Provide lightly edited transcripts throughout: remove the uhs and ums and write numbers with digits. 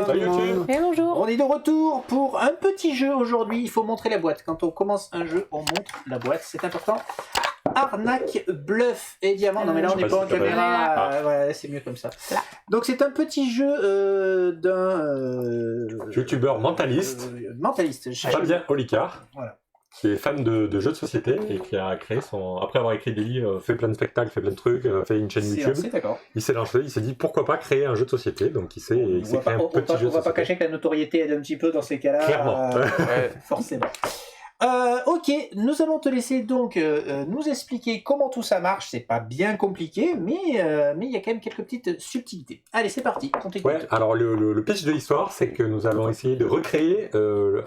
Salut YouTube. Et bonjour. On est de retour pour un petit jeu aujourd'hui. Il faut montrer la boîte. Quand on commence un jeu, on montre la boîte. C'est important. Arnaque, bluff et diamant. Non mais là on n'est pas en caméra. Voilà, c'est mieux comme ça. Là. Donc c'est un petit jeu d'un Youtubeur mentaliste, mentaliste. Fabien Olicard, Voilà. qui est fan de jeux de société et qui a créé son. Après avoir écrit des livres, fait plein de spectacles, fait plein de trucs, fait une chaîne YouTube. C'est d'accord. Il s'est lancé, il s'est dit pourquoi pas créer un jeu de société, donc il s'est créé un petit jeu de On va pas société. cacher que la notoriété aide un petit peu dans ces cas-là. Clairement. Forcément. Ok, nous allons te laisser donc nous expliquer comment tout ça marche. C'est pas bien compliqué, mais il y a quand même quelques petites subtilités. Allez, c'est parti. On t'écoute. Ouais, alors le pitch de l'histoire, c'est que nous allons essayer de recréer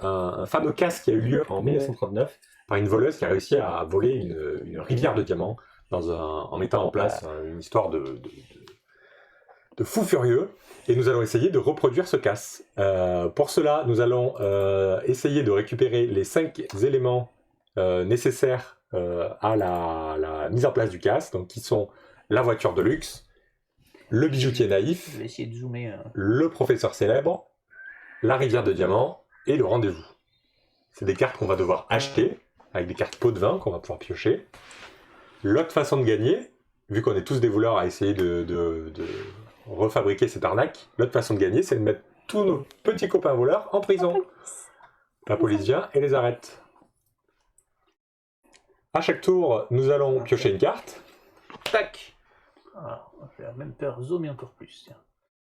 un fameux casse qui a eu lieu en 1939 par une voleuse qui a réussi à voler une rivière de diamants en mettant en place une histoire de fou furieux. Et nous allons essayer de reproduire ce casse. Pour cela, nous allons essayer de récupérer les 5 éléments nécessaires à la mise en place du casse, donc qui sont la voiture de luxe, le bijoutier naïf, Je vais essayer de zoomer. le professeur célèbre, la rivière de diamants et le rendez-vous. C'est des cartes qu'on va devoir acheter, avec des cartes pot de vin qu'on va pouvoir piocher. L'autre façon de gagner, vu qu'on est tous des voleurs à essayer de refabriquer cette arnaque, l'autre façon de gagner, c'est de mettre tous nos petits copains voleurs en prison. La police vient et les arrête. À chaque tour, nous allons piocher une carte. Tac. Alors, on va faire même peur zoomer encore plus. Tiens.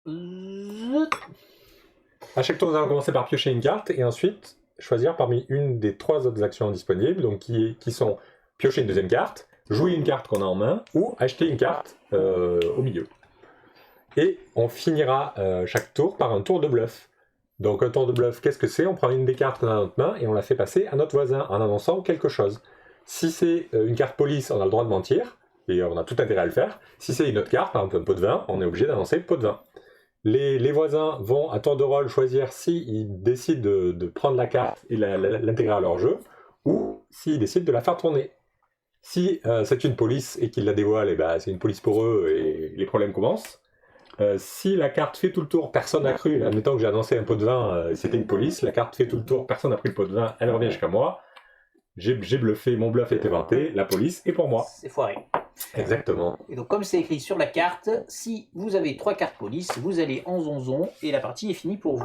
Zut. À chaque tour, nous allons commencer par piocher une carte et ensuite choisir parmi une des 3 autres actions disponibles, donc qui sont piocher une deuxième carte, jouer une carte qu'on a en main ou acheter une carte au milieu. Et on finira chaque tour par un tour de bluff. Donc un tour de bluff, qu'est-ce que c'est? On prend une des cartes qu'on a dans notre main et on la fait passer à notre voisin en annonçant quelque chose. Si c'est une carte police, on a le droit de mentir, et on a tout intérêt à le faire. Si c'est une autre carte, par exemple un pot de vin, on est obligé d'annoncer pot de vin. Les voisins vont à tour de rôle choisir s'ils décident de prendre la carte et l'intégrer à leur jeu, ou s'ils décident de la faire tourner. Si c'est une police et qu'ils la dévoilent, et ben, c'est une police pour eux et les problèmes commencent. Si la carte fait tout le tour, personne n'a cru, admettons que j'ai annoncé un pot de vin, c'était une police, la carte fait tout le tour, personne n'a pris le pot de vin, elle revient jusqu'à moi, j'ai bluffé, mon bluff est éventé, la police est pour moi. C'est foiré. Exactement. Et donc, comme c'est écrit sur la carte, si vous avez 3 cartes police, vous allez en zonzon et la partie est finie pour vous.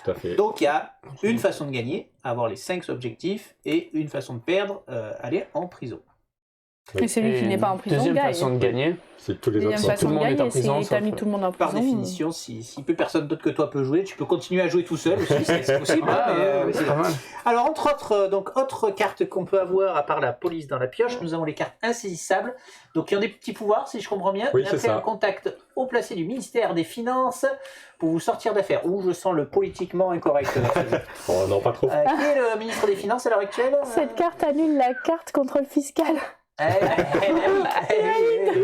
Tout à fait. Donc, il y a une façon de gagner, avoir les 5 objectifs, et une façon de perdre, aller en prison. Et celui qui n'est pas en prison Deuxième gagne. façon de gagner. C'est tous les Deuxième autres sont façon tout le de monde est en gagner, prison, c'est t'as sauf- mis tout le monde en Par prison. définition, si plus personne d'autre que toi peut jouer, tu peux continuer à jouer tout seul aussi, c'est possible. hein, mais c'est pas mal. Alors, entre autres, donc, autres cartes qu'on peut avoir, à part la police dans la pioche, nous avons les cartes insaisissables, donc qui ont des petits pouvoirs, si je comprends bien. Oui, Et c'est après, ça. un contact haut placé du ministère des Finances pour vous sortir d'affaires. Ouh, je sens le politiquement incorrect. Oh, non, pas trop. Qui est le ministre des Finances à l'heure actuelle? Cette carte annule la carte contrôle fiscal. Et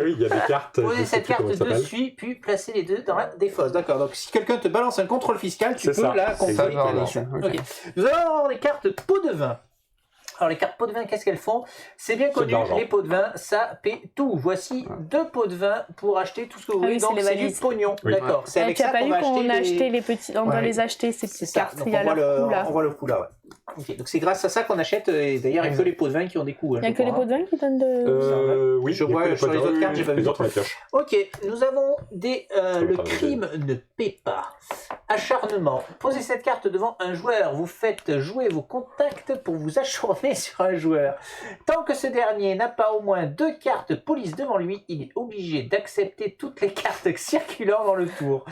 oui, il y a des cartes. je Posez sais cette plus comment carte ça s'appelle. dessus, puis placez les deux dans la défausse. D'accord, donc si quelqu'un te balance un contrôle fiscal, tu C'est peux ça, la c'est contrôler. exactement ça. Ok. Nous allons avoir les cartes pots de vin. Alors les cartes pots de vin, qu'est-ce qu'elles font? C'est bien C'est de connu, l'argent. les pots de vin, ça paie tout. Voici 2 pots de vin pour acheter tout ce que vous Ah voulez, oui, donc c'est les c'est du valises. pognon. Oui. D'accord, c'est avec Tu as ça pas qu'on vu va qu'on a acheter acheté les petits, on doit Ouais. les acheter ces C'est petites ça, cartes, donc il y a on voit leur coup là. on voit le coup là, ouais. Ok, donc c'est grâce à ça qu'on achète, et d'ailleurs il n'y a que les pots de vin qui ont des coûts. Il n'y a que les pots de vin qui donnent de... Oui, Je il y a vois que sur les potes- autres cartes, j'ai pas vu. Les autres, la pioche. Ok, nous avons le pas crime ne paie pas. Acharnement. Posez cette carte devant un joueur. Vous faites jouer vos contacts pour vous acharner sur un joueur. Tant que ce dernier n'a pas au moins 2 cartes police devant lui, il est obligé d'accepter toutes les cartes circulant dans le tour.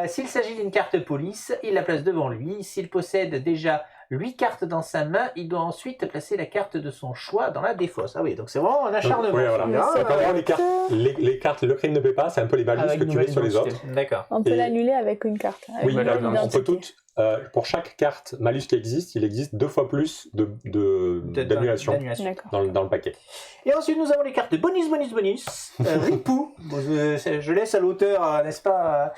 S'il s'agit d'une carte police, il la place devant lui. S'il possède déjà 8 cartes dans sa main, il doit ensuite placer la carte de son choix dans la défausse. Ah oui, donc c'est vraiment un acharnement. Ouais, voilà. celui-là. Donc, en gros, les cartes, le crime ne paie pas, c'est un peu les balus Avec que tu mets sur les autres. D'accord. On peut Et- l'annuler avec une carte. avec Oui, une voilà, carte on d'identité. peut toutes. Pour chaque carte malus qui existe, il existe 2 fois plus d'annulation D'accord. dans le paquet. Et ensuite, nous avons les cartes bonus. Ripou. Bon, je laisse à l'auteur, n'est-ce pas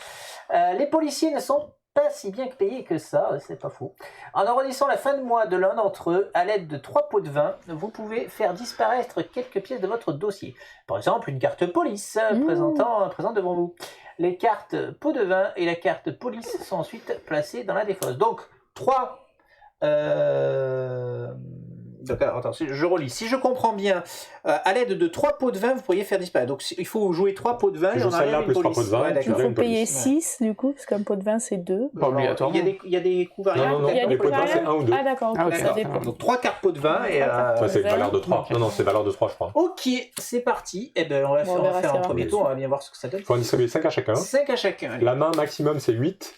Les policiers ne sont pas si bien payés que ça, c'est pas faux. En arrondissant la fin de mois de l'un d'entre eux, à l'aide de 3 pots de vin, vous pouvez faire disparaître quelques pièces de votre dossier. Par exemple, une carte police présente devant vous. Les cartes pots de vin et la carte police sont ensuite placées dans la défausse. Donc, 3... Donc, attends, je relis. Si je comprends bien, à l'aide de 3 pots de vin, vous pourriez faire disparaître. Donc, il faut jouer 3 pots de vin. Tu joues celle-là plus 3 pots de vin. Ouais, Il d'accord. faut payer 6 du coup, parce qu'un pot de vin c'est 2. Pas obligatoirement. Il y a des coûts variables. Non, Il y a les des pots de vin, variables. c'est 1 ou 2. Ah d'accord, Ah, ok, ça d'accord. dépend. Donc 3 cartes pots de vin et... Ça, c'est valeur de 3. Non, c'est valeur de 3, je crois. Ok, c'est parti. Eh ben, on va Bon, on faire verra un si premier rapide. tour, on va bien voir ce que ça donne. Il faut en distribuer 5 à chacun. 5 à chacun. allez. La main maximum, c'est 8.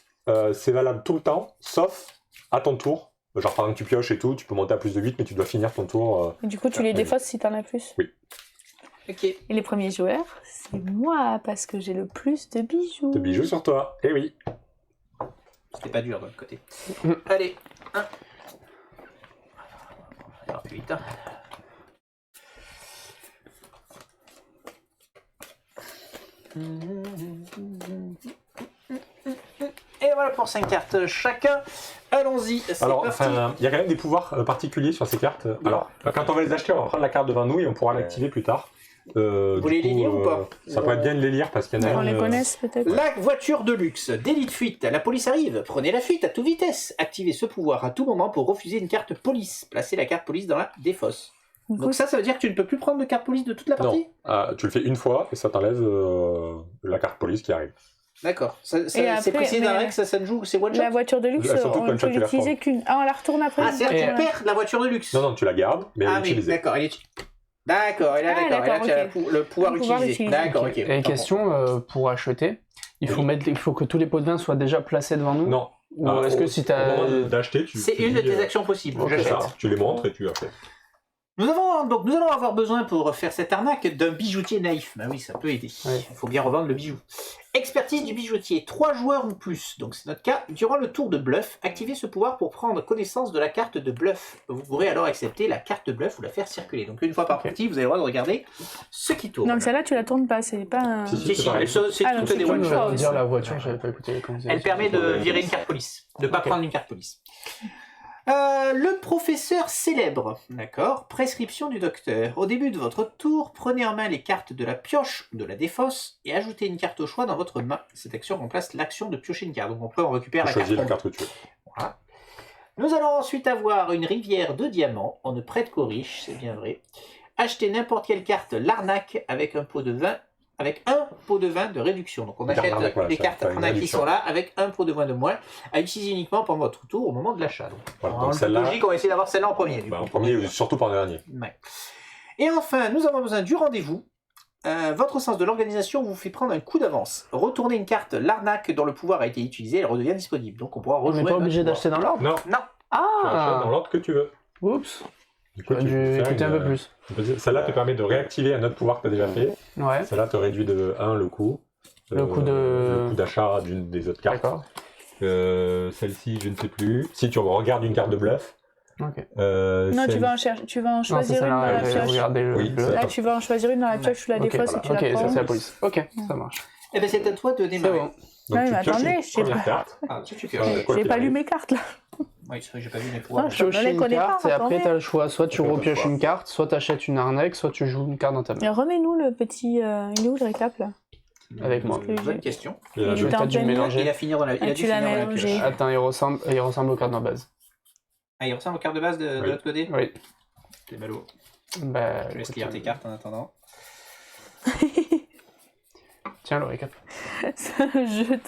C'est valable tout le temps, sauf à ton tour. Genre, par exemple, tu pioches et tout, tu peux monter à plus de 8, mais tu dois finir ton tour. Et du coup, tu les défausses si t'en as plus. Ok. Et les premiers joueurs, c'est moi, parce que j'ai le plus de bijoux. De bijoux sur toi. Eh oui. C'était pas dur de l'autre côté. Allez, 1. Alors, 8. Et voilà pour 5 cartes chacun. Allons-y, c'est Alors, parti. enfin, il y a quand même des pouvoirs particuliers sur ces cartes. Alors, quand on va les acheter, on va prendre la carte devant nous et on pourra l'activer plus tard. Vous voulez les lire ou pas? Ça pourrait être bien de les lire parce qu'il y en a On une, les connaisse peut-être. La voiture de luxe, délit de fuite, la police arrive, prenez la fuite à toute vitesse, activez ce pouvoir à tout moment pour refuser une carte police, placez la carte police dans la défausse. Du coup, Donc ça veut dire que tu ne peux plus prendre de carte police de toute la partie? Non, tu le fais une fois et ça t'enlève la carte police qui arrive. D'accord. Et C'est après, précisé dans la mais- règle, ça se joue, c'est one shot? la voiture de luxe, Elles sont toutes on ne one shot, peut tu la l'utiliser qu'une. Ah, on la retourne après. Ah, c'est-à-dire que Et- tu perds la voiture de luxe? Non, non, tu la gardes, mais elle Ah est oui, utilisée. d'accord, elle est... D'accord, et là, Ah, d'accord, et là, tu as ok. le pouvoir Le pouvoir utilisé. l'utiliser. D'accord, ok. Et question, pour acheter, il faut que tous les pots de vin soient déjà placés devant nous? Non. Ou est-ce que si Au t'as... moment d'acheter, C'est tu une de dis, tes actions possibles, ok, c'est j'achète. ça, tu les montres et tu achètes. Nous allons avoir besoin pour faire cette arnaque d'un bijoutier naïf. Ben oui, ça peut aider. Ouais. Il faut bien revendre le bijou. Expertise du bijoutier, 3 joueurs ou plus. Donc c'est notre cas. Durant le tour de bluff, activez ce pouvoir pour prendre connaissance de la carte de bluff. Vous pourrez alors accepter la carte bluff ou la faire circuler. Donc une fois par partie, vous avez le droit de regarder ce qui tourne. Donc celle-là, tu la tournes pas, c'est pas un. Si, Si, si, c'est pareil. c'est Ah, donc toutes c'est des comme one le shot. choix. dire la voiture, j'avais pas écouté quand vous avez Elle dit. permet de virer une carte police, de ne pas Ok. prendre une carte police. Le professeur célèbre, d'accord. Prescription du docteur. Au début de votre tour, prenez en main les cartes de la pioche ou de la défausse et ajoutez une carte au choix dans votre main. Cette action remplace l'action de piocher une carte. Donc on peut en récupérer Tu la choisis la carte. carte que tu veux. Voilà. Nous allons ensuite avoir une rivière de diamants. On ne prête qu'aux riches, c'est bien vrai. Achetez n'importe quelle carte l'arnaque avec un pot de vin. Avec un pot de vin de réduction. Donc on Les cartes achète arnaques, voilà, les ça, cartes t'as une arnaques qui réduction. sont là avec un pot de vin de moins à utiliser uniquement pendant votre tour au moment de l'achat. Donc, Voilà, en donc celle-là, logique, on va essayer d'avoir celle-là en premier. du bah, coup. en premier, surtout pas en dernier. Ouais. Et enfin, nous avons besoin du rendez-vous. Votre sens de l'organisation vous fait prendre un coup d'avance. Retournez une carte l'arnaque dont le pouvoir a été utilisé, elle redevient disponible. Donc on pourra On rejouer. n'est pas notre obligé pouvoir. d'acheter dans l'ordre? Non, Non. tu achètes dans Ah. l'ordre que tu veux. Oups. Du coup, J'aurais tu peux dû faire écouter un peu plus. Celle-là te permet de réactiver un autre pouvoir que tu as déjà fait. Ouais, Celle-là te réduit de 1 le coût. Le coût de- le coût d'achat d'une des autres cartes. d'accord. Celle-ci, je ne sais plus. Si tu regardes une carte de bluff. Ok. Non, tu celle- vas en chercher, tu vas en Non, c'est choisir une dans celle-là, la j'ai pioche. regardé le... Oui, le- c'est Là, tu vas en choisir une dans la pioche, tu la Ok, défausses et tu ok, la ça prends. c'est la police. Ok, ça marche. Eh bien, c'est à toi de C'est démarrer. bon. Donc, Ouais, tu mais pioches attendez, une je sais première pas. carte. Ah, tu Ouais, pioches. quoi J'ai qu'il pas lu arrive. mes cartes là. Oui, c'est vrai que j'ai pas vu mes pouvoirs. Ah, Tu je pioches les une connais carte pas, et après attendez. t'as le choix, soit tu Ok, repioches d'accord. une carte, soit t'achètes une arnaque, soit tu joues une carte dans ta main. Mais remets-nous le petit. Il est où le récap là? Avec moi. Bonne question. Et la Il Je jouer. était en t'as dû pleine mélanger. Il a fini dans la. Il a Ah, dû tu l'as finir dans la mélangé. pioche. Attends, il ressemble aux cartes dans base. Ah, il ressemble aux cartes de base de Oui. l'autre côté. Oui. T'es ballot. Bah, Je laisse écoute, lire tes cartes en attendant. Tiens, le récap. C'est un jeu de.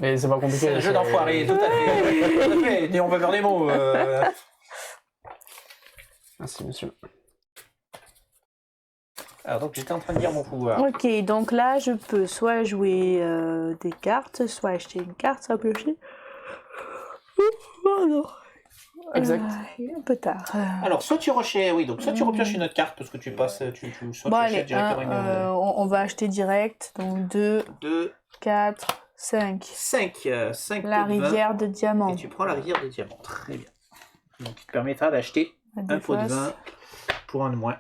Mais c'est pas compliqué. C'est un jeu d'enfoiré, tout à fait. Tout à fait. Et on va faire des mots. Merci, monsieur. Alors, donc, j'étais en train de dire mon pouvoir. Ok, donc là je peux soit jouer des cartes, soit acheter une carte, soit piocher. Oh non. Exact. Il est un peu tard. Alors, soit tu repioches une autre carte parce que tu passes, soit Bon, tu allez, achètes directement une. on va acheter direct. Donc 2, 2, 4, 5. 5 La pots de vin. rivière de diamants. Et tu prends la rivière de diamants. Très bien. Donc, il te permettra d'acheter La un pot de défausse. vin pour un de moins.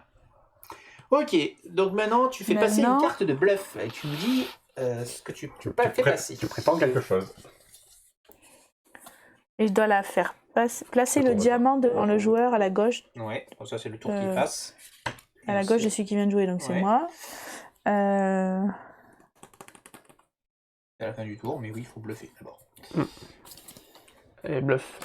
Ok, donc maintenant tu fais passer Maintenant- une carte de bluff et tu nous dis ce que tu fais passer. Tu prétends quelque chose. Et je dois la faire placer le diamant devant le joueur à la gauche. Ouais, bon, ça c'est le tour qui passe. À la gauche de celui qui vient de jouer, donc c'est moi. C'est à la fin du tour, mais oui, il faut bluffer d'abord. Et bluff.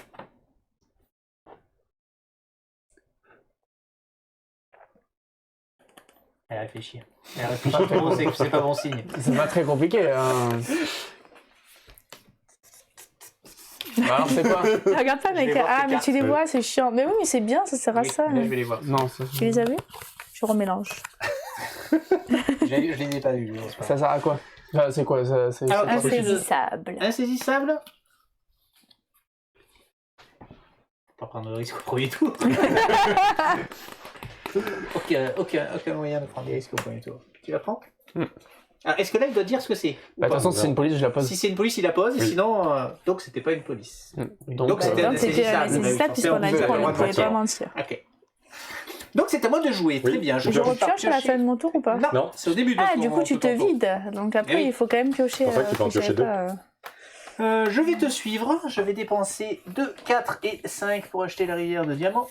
Elle réfléchit. Elle réfléchit trop, c'est pas bon signe. C'est pas très compliqué. Alors, c'est quoi? Regarde pas, mec. vais voir Ah, tes mais cartes. tu les vois, c'est chiant. Mais oui, mais c'est bien, ça sert à Oui, ça. là, je vais les voir. Non, c'est... Tu les as vus? Je remélange. Je les ai pas vus. Ça sert à quoi? C'est quoi? C'est Alors, quoi? Insaisissable. Insaisissable. Pas prendre le risque au premier tour. aucun moyen de prendre des risques au premier tour. Tu la prends? Alors, est-ce que là, il doit dire ce que c'est? Bah, de toute façon, si c'est une police, je la pose. Si c'est une police, il la pose, et Oui. sinon... donc, c'était pas une police. Donc, c'était Donc c'était insaisissable puisqu'on a dit qu'on ne pouvait pas mentir. Ok. Donc, c'est à moi de jouer. Très bien. Je repioche à la fin de mon tour ou pas? Non. C'est au début de Ah, ton du coup, tu te ton tour. vides. Donc après, Eh oui. il faut quand même piocher. C'est pour ça qu'il faut en que je savais piocher pas, Je vais te suivre. Je vais dépenser 2, 4 et 5 pour acheter la rivière de diamants.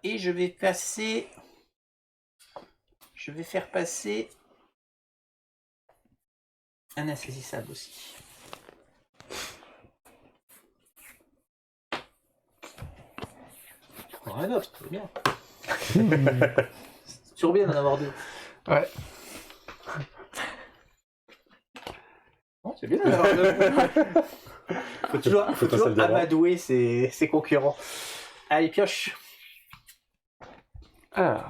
Et je vais passer... Je vais faire passer un insaisissable aussi. Je prends un autre, c'est bien. C'est toujours bien d'en avoir deux. Ouais. Bon, c'est bien d'en avoir deux. Faut toujours potentiel diamant. amadouer ses concurrents. Allez, pioche. Alors.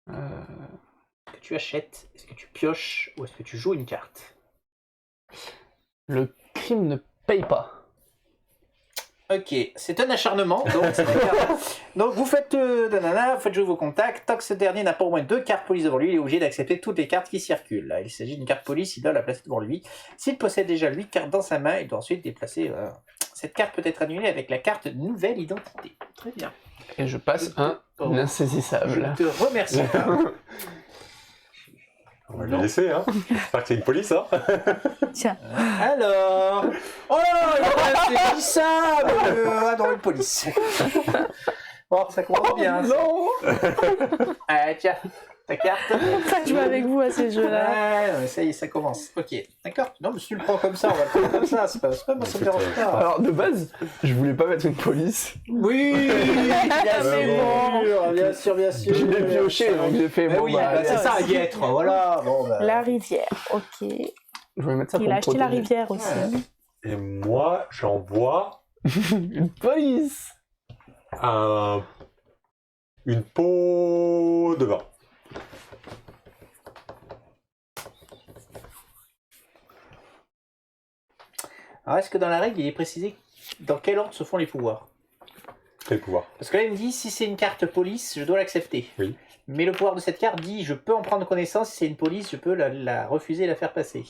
Est-ce que tu achètes, est-ce que tu pioches ou est-ce que tu joues une carte? Le crime ne paye pas. Ok, c'est un acharnement. Donc vous faites, vous faites jouer vos contacts. Tant que ce dernier n'a pas au moins 2 cartes police devant lui, il est obligé d'accepter toutes les cartes qui circulent. Là, il s'agit d'une carte police, il doit la placer devant lui. S'il possède déjà 8 cartes dans sa main, il doit ensuite déplacer. Cette carte peut être annulée avec la carte nouvelle identité. Très bien. Et je passe un insaisissable. Je te remercie. On va le laisser, hein. J'espère que c'est une police, hein. Tiens. Alors, oh, c'est ça, dans une police. Bon, ça commence bien. Non. Tiens, ta carte. Pas jouer avec vous à ces jeux-là. Ouais, ouais, ça y est, ça commence. Ok, d'accord. Non, mais si tu le prends comme ça, on va le prendre comme ça. C'est pas moi, ça me dérange pas. Alors, de base, je voulais pas mettre une police. Oui, bien sûr, bien sûr. Je l'ai pioché, donc j'ai fait Mais bon, oui, bah, c'est ça, y être, voilà. Bon, bah. La rivière, ok. je vais mettre ça pour Il a me acheté la protéger. rivière aussi. Ouais. Et moi, j'envoie Une police. une peau de vin. Alors, est-ce que dans la règle, il est précisé dans quel ordre se font les pouvoirs? Quel pouvoir? Parce que là, il me dit, si c'est une carte police, je dois l'accepter. Oui. Mais le pouvoir de cette carte dit, je peux en prendre connaissance, si c'est une police, je peux la refuser et la faire passer.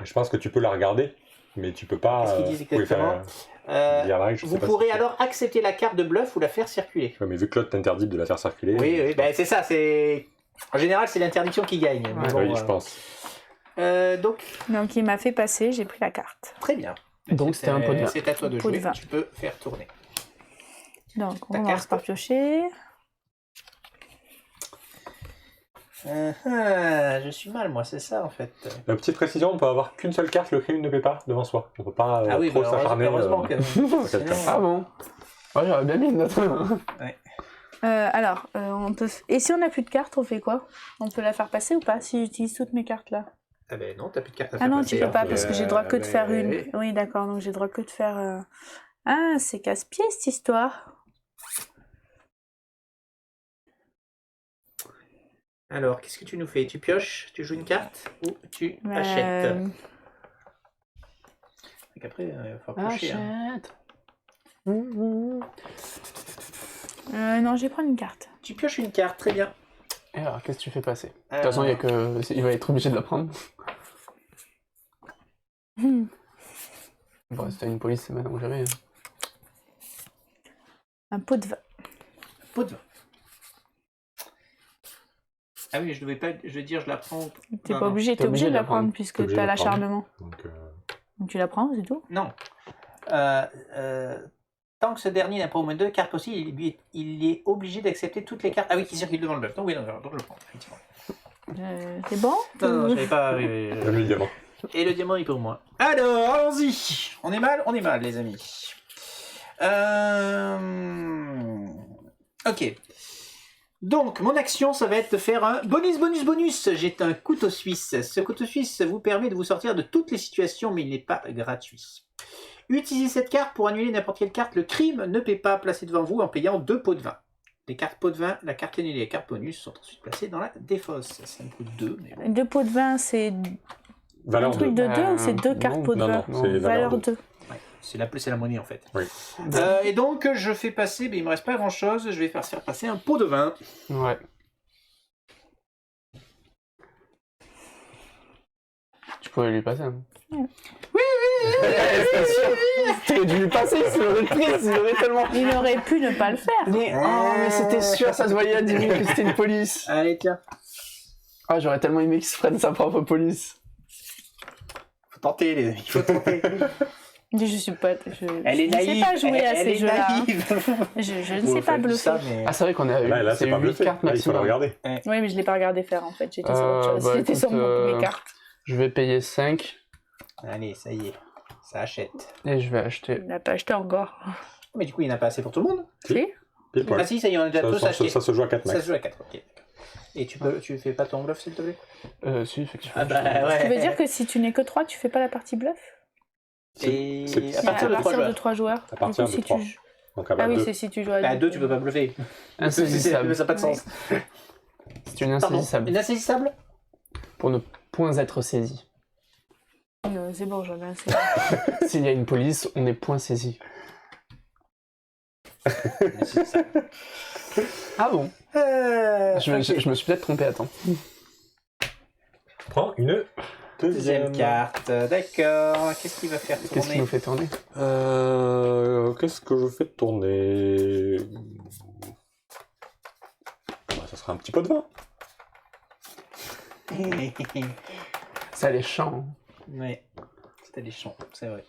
Je pense que tu peux la regarder, mais tu peux pas. Qu'est-ce qu'ils disent oui, exactement lire la règle, je Vous sais pas pourrez si- alors accepter la carte de bluff ou la faire circuler. Ouais, mais vu que l'autre t'interdit de la faire circuler. Oui, oui, ben c'est ça, c'est... En général, c'est l'interdiction qui gagne. Mais Ouais, bon, oui, je pense. Donc, Donc il m'a fait passer, j'ai pris la carte. très bien. Donc, c'était un pot de vin. C'est à toi de Pot de jouer, vin. tu peux faire tourner. Donc on Ta commence carte. par piocher. Je suis mal, moi, c'est ça, en fait. Petite précision, on peut avoir qu'une seule carte, le crime ne paie pas devant soi. On peut pas Ah oui, trop bah, s'acharner. heureusement que... sur quelqu'un. sinon, Ah bon? Ouais, j'aurais bien mis une note. Alors, on peut. Et si on n'a plus de cartes, on fait quoi? On peut la faire passer ou pas si j'utilise toutes mes cartes là? Ah ben non, t'as plus de carte à Ah faire non, passer, tu peux hein. pas parce que j'ai le droit que de faire une. oui. Oui, d'accord, donc j'ai le droit que de faire. Ah, c'est casse-pied cette histoire. Alors, qu'est-ce que tu nous fais? Tu pioches, tu joues une carte ou tu achètes? Donc après, il va falloir piocher. Hein. Achète. Non, je vais prendre une carte. Tu pioches une carte, très bien. Et alors, qu'est-ce que tu fais passer? De toute façon, il va être obligé de la prendre. Bon, si t'as une police, c'est maintenant ou jamais. Un pot de vin. Pot de vin. Ah oui, mais je veux dire, je la prends. T'es Non, pas non. obligé, t'es obligé de la prendre puisque T'es obligé t'as de la prendre. l'acharnement. Donc, Donc tu la prends, c'est tout. Non. Tant que ce dernier n'a pas au moins 2 cartes possibles, il est obligé d'accepter toutes les cartes. Ah oui, qui circulent devant le bluff. Donc oui, donc je le prends, effectivement. C'est bon? Non, je savais pas. J'aime le diamant. Et le diamant est pour moi. Alors, allons-y. On est mal, les amis. Ok. Donc, mon action, ça va être de faire un bonus. J'ai un couteau suisse. Ce couteau suisse vous permet de vous sortir de toutes les situations, mais il n'est pas gratuit. Utilisez cette carte pour annuler n'importe quelle carte. Le crime ne paie pas, placé devant vous en payant 2 pots de vin. Les cartes pots de vin, la carte annulée et les cartes bonus sont ensuite placées dans la défausse. Ça me coûte 2, mais bon. 2 pots de vin, c'est un Valeur truc 2. de 2 ou c'est 2 cartes pots de non, vin? non, c'est valeur 2. 2. Ouais, c'est la monnaie en fait. Oui. Et donc je fais passer, mais il me reste pas grand chose, je vais faire passer un pot de vin. Ouais. Tu pourrais lui passer. Hein. C'était sûr. T'aurais dû lui passer, il aurait pris, il aurait tellement. Il aurait pu ne pas le faire. Mais c'était sûr, ça se voyait à 10 minutes que c'était une police. Allez tiens, Ah, j'aurais tellement aimé qu'il se prenne sa propre police. faut tenter les amis, faut tenter. Je suis pas. Elle est je ne sais naïve, pas jouer à elle ces est jeux-là. naïve. Je ne sais pas bluffer. Ça, mais... Ah, c'est vrai qu'on a eu Là, c'est pas 8 bluffé. cartes Là, il faut le maximum. regarder. Oui, mais je l'ai pas regardé faire en fait. J'étais sur autre chose. bah, J'étais sur écoute, mes cartes. Je vais payer 5 Allez, ça y est, ça achète. et je vais acheter. Il n'a pas acheté encore. Mais du coup, il n'y en a pas assez pour tout le monde. Si. Pile poil. Ah si, ça y est, on a déjà tous acheté. Ça se joue à 4 Ça max. se joue à 4, ok. Et tu fais pas ton bluff, s'il te plaît? Si, effectivement. Ah bah ouais. Tu veux dire que si tu n'es que 3, tu fais pas la partie bluff? Et C'est- à partir de 3 joueurs. 3 joueurs. À partir Du coup, de si 3. tu... Donc à Ah oui, 2. c'est si tu joues à Bah 2, tu peux pas bluffer. Insaisissable. Ça n'a pas de sens. C'est une Pardon, insaisissable. une insaisissable? Pour ne point être saisi. Non, c'est bon, j'en ai assez. S'il y a une police, on n'est point saisi. Insaisissable. Ah bon? Je me suis peut-être trompé, attends. Je prends une Deuxième carte, d'accord. Qu'est-ce qu'il va faire Qu'est-ce qui tourner? nous fait tourner? Qu'est-ce que je fais tourner? Bah, ça sera un petit pot de vin. Ça les chants. Ouais, c'était des champs, c'est vrai.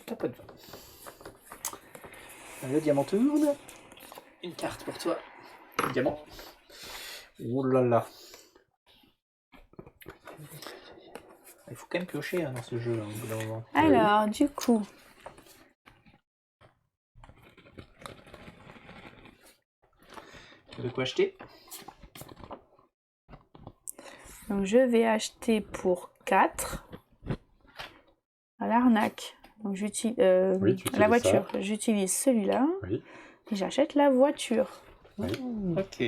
T'as pas de vin. Le diamant tourne. Une carte pour toi. Un diamant. Ouh là là. Il faut quand même piocher hein, dans ce jeu, hein, au bout d'un moment. Alors, du coup, Tu veux quoi acheter? donc je vais acheter pour 4 à l'arnaque. Donc j'utilise Oui, tu utilises la voiture. J'utilise celui-là Oui. et j'achète la voiture. Ok.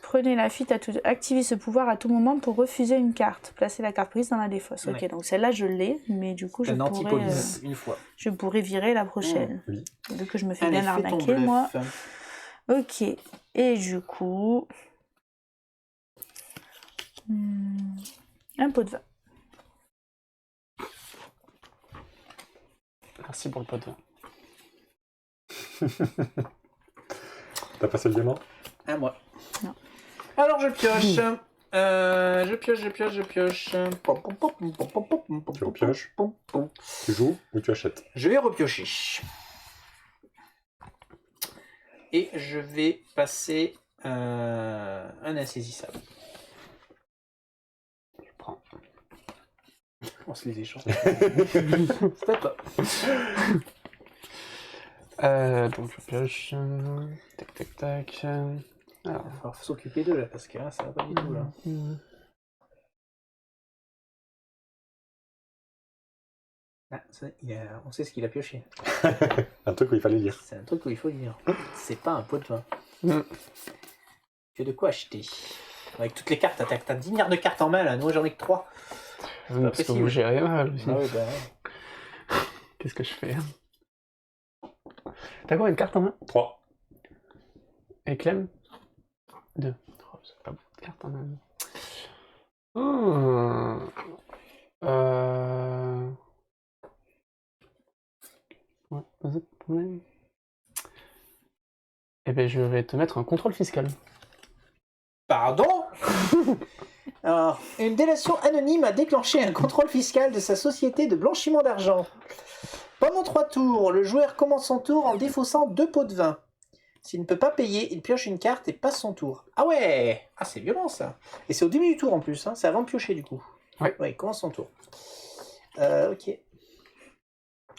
Prenez la fuite à tout... Activez ce pouvoir à tout moment pour refuser une carte. Placez la carte prise dans la défausse. Ok, Ouais. donc celle-là je l'ai, mais du coup C'est un pourrais, anti-police, une fois. je pourrais virer la prochaine. Oui. Vu que je me fais Allez, bien fais ton arnaquer bluff. moi. Ok, et du coup... un pot de vin. Merci pour le poteau. T'as passé le diamant? À moi. Non. Alors je pioche. Je pioche. Tu repioches? Tu joues ou tu achètes? Je vais repiocher. Et je vais passer un insaisissable. Je prends. On se les échange. C'était pas. Donc je pioche. Tac tac tac. Alors. Il va falloir s'occuper d'eux là, parce que hein, ça va pas du tout là. Ah, ça, on sait ce qu'il a pioché. Un truc où il fallait lire. C'est un truc où il faut lire. C'est pas un pot de vin. Mm. Tu as de quoi acheter. Avec toutes les cartes, t'as 10 milliards de cartes en main là, moi j'en ai que 3. Parce que possible. vous gérez mal aussi. Ah ouais, bah, ouais. Qu'est-ce que je fais? T'as quoi, une carte en main? 3. Et Clem? 2. 3, c'est pas beaucoup de cartes en main. Oh. Ouais, pas de problème. Eh ben, je vais te mettre un contrôle fiscal. Pardon? Alors, une délation anonyme a déclenché un contrôle fiscal de sa société de blanchiment d'argent. Pendant 3 tours, le joueur commence son tour en défaussant 2 pots de vin. S'il ne peut pas payer, il pioche une carte et passe son tour. Ah ouais! Ah, c'est violent ça. Et c'est au début du tour en plus, hein. C'est avant de piocher du coup. Ouais. Ouais, il commence son tour. Ok.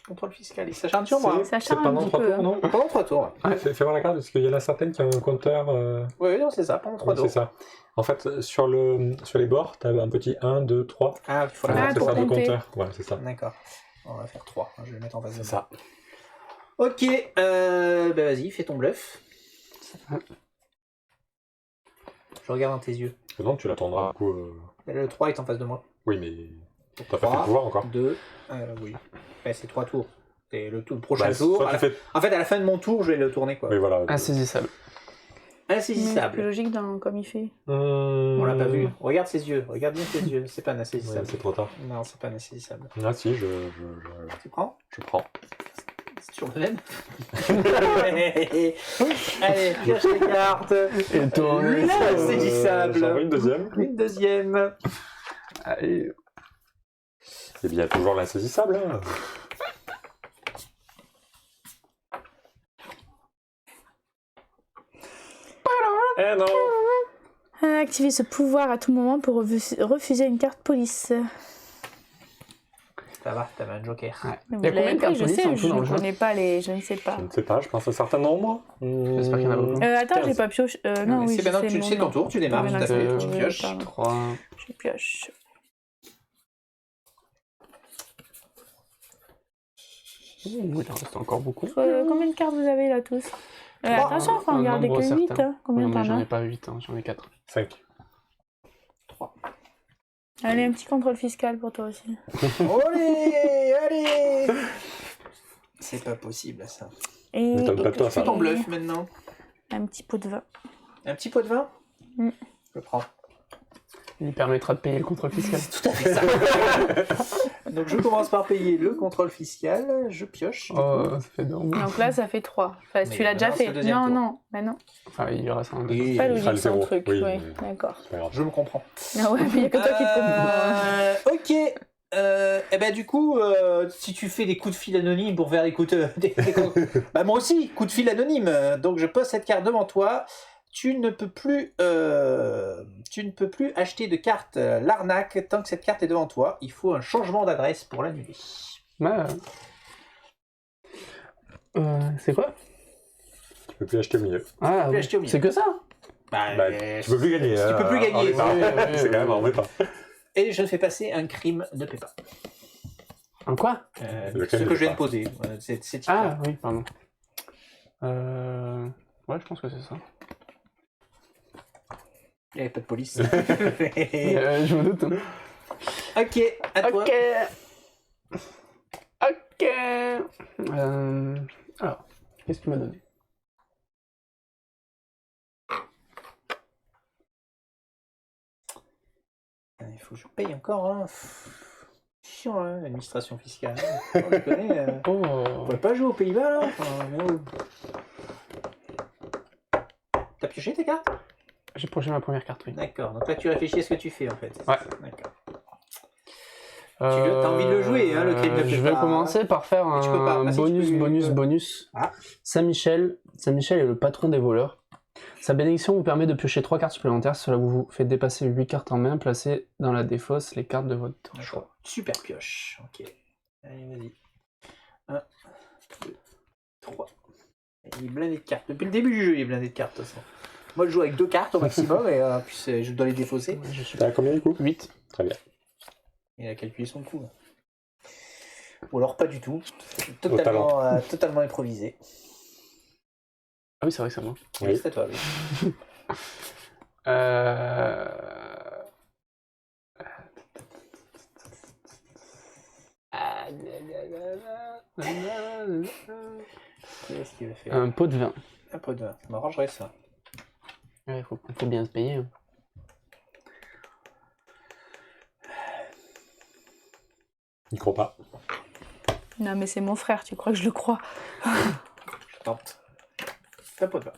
Contrôle fiscal. Il s'acharne sur moi. Ça C'est charme un pendant petit 3 peu. tours, non? Pendant 3 tours. Ouais. Fais voir la carte, parce qu'il y en a certaines qui ont un compteur. Oui, non, c'est ça, pendant 3 Ouais, tours. c'est ça. En fait, sur les bords, tu as un petit 1, 2, 3. Ah, il faut la Ah, c'est pour ça, le compter. compteur. Ouais, c'est ça. D'accord. On va faire 3. Je vais le mettre en face de C'est moi. ça. Ok, bah vas-y, fais ton bluff. Je regarde dans tes yeux. Non, tu l'attendras. Du coup, Là, le 3 est en face de moi. oui, mais t'as pas fait 3, le pouvoir encore. 2, oui. Ouais, c'est 3 tours. C'est le prochain Bah, tour. soit tu fais... En fait, à la fin de mon tour, je vais le tourner, quoi. Oui, voilà. Insaisissable. Mais c'est Insaisissable. plus logique comme il fait. On l'a pas vu. Regarde ses yeux. Regarde bien ses yeux. C'est pas un Ouais, insaisissable. c'est trop tard. Non, c'est pas un insaisissable. Ah si, Tu prends? je prends. C'est toujours le même. Allez, pioche les cartes. Et toi, L'insaisissable. J'en veux une deuxième. Une deuxième. allez. Et bien, il y a toujours l'insaisissable. Hein. Eh non! Activez ce pouvoir à tout moment pour refuser une carte police. Ça va, t'avais un joker. Ouais. Vous Il y a combien l'avez de cartes pris, je police en sais, tout je dans ne le jeu? connais pas les... Je ne sais pas. Je ne sais pas, je pense à un certain nombre. J'espère qu'il y en a beaucoup. Attends, 15. j'ai pas pioché. Non, oui, c'est maintenant que je sais, c'est ton tour, tu démarres, Oui, tout à fait, d'accord, tu oui, pioches. pardon. 3. Je pioche. Il en reste encore beaucoup. Combien de cartes vous avez là tous Attention, il faut en Un garder nombre que 8. certain. Hein. Combien Oui, moi, t'en j'en as ai pas 8, hein, j'en ai 4. 5. Allez, un petit contrôle fiscal pour toi aussi. Allez, allez. C'est pas possible ça. Et Mais t'as pas de toi, Fais ça. ton bluff maintenant. un petit pot de vin. Un petit pot de vin. Mm. Je prends. Il permettra de payer le contrôle fiscal. Tout à fait ça. Donc je commence par payer le contrôle fiscal, je pioche. Oh, ça fait énorme. Donc là, ça fait 3. Enfin, Mais tu l'as déjà maintenant, c'est fait. le deuxième Non, tour. non, bah non. Enfin, il y aura ça en deux. Et Pas il logique fera le son zéro. truc. Oui, Oui, mais- d'accord. C'est pas grave. je me comprends. Ah ouais, mais il n'y a que toi qui te comprends. Ok. Et ben du coup, si tu fais des coups de fil anonymes pour faire des coups de... bah moi aussi, coup de fil anonyme. Donc je pose cette carte devant toi. Tu ne peux plus acheter de carte l'arnaque tant que cette carte est devant toi. Il faut un changement d'adresse pour l'annuler. Ouais. C'est quoi? Tu peux plus acheter au milieu. Ah, peux oui. acheter au milieu. C'est que ça? Bah, Tu peux plus gagner. Tu peux plus gagner. C'est quand même embêtant. Et je fais passer un crime de Peppa. Un quoi? Le Ce crime de que je viens de Peppa. poser. C'est Ah, oui, pardon. Ouais, je pense que c'est ça. Il n'y avait pas de police. Je me doute. Hein. Ok, à toi. Ok. Ok. Alors, qu'est-ce que tu m'as donné? Il faut que je paye encore. Hein. Chiant, hein, l'administration fiscale. On déconne, Oh. on peut pas jouer aux Pays-Bas là. Enfin, non. T'as pioché tes cartes? J'ai projeté ma première carte, oui. D'accord, donc là tu réfléchis à ce que tu fais en fait. Ouais. D'accord. T'as envie de le jouer, hein, le crime de Je Peppa, vais commencer par faire Mais tu peux pas. un Ah, si, tu peux. bonus. Ah. Saint-Michel est le patron des voleurs. Sa bénédiction vous permet de piocher 3 cartes supplémentaires. Cela vous fait dépasser 8 cartes en main. Placez dans la défausse les cartes de votre choix. D'accord. Super pioche. Ok. Allez, vas-y. 1, 2, 3. Il est blindé de cartes. Depuis le début du jeu, il est blindé de cartes de toute façon. Moi je joue avec 2 cartes au maximum et puis je dois les défausser. Je suis T'as combien du coup? 8. Très bien. Il a calculé son coup. Là. Ou alors pas du tout. Totalement improvisé. Ah oui, c'est vrai que c'est moi. Oui. C'est à toi, oui. Qu'est-ce qu'il veut faire? Un pot de vin. Un peu de vin. Ça m'arrangerait ça. Il faut bien se payer. Hein. Il croit pas. Non, mais c'est mon frère, tu crois que je le crois? Je tente. Un pot de vin.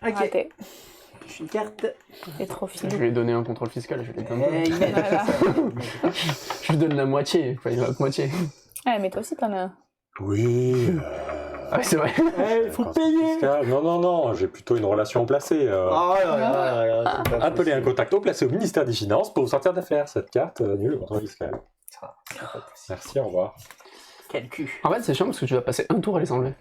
Raté. Pioche une carte. Et trop Je filou. lui ai donné un contrôle fiscal, je lui ai donné un peu. Il m'aide. Voilà. Je lui donne la moitié, pas l'autre moitié. Ah, mais toi aussi, t'en as un. Oui. Ah oui, c'est vrai. Il faut payer. Non, j'ai plutôt une relation placée. Oh là là là, c'est pas Appelez un possible. contact au placé au ministère des Finances pour vous sortir d'affaires. Cette carte nulle au contrôle fiscal. Ah, c'est pas possible. Merci, au revoir. Quel cul. En fait, c'est chiant parce que tu vas passer un tour à les enlever.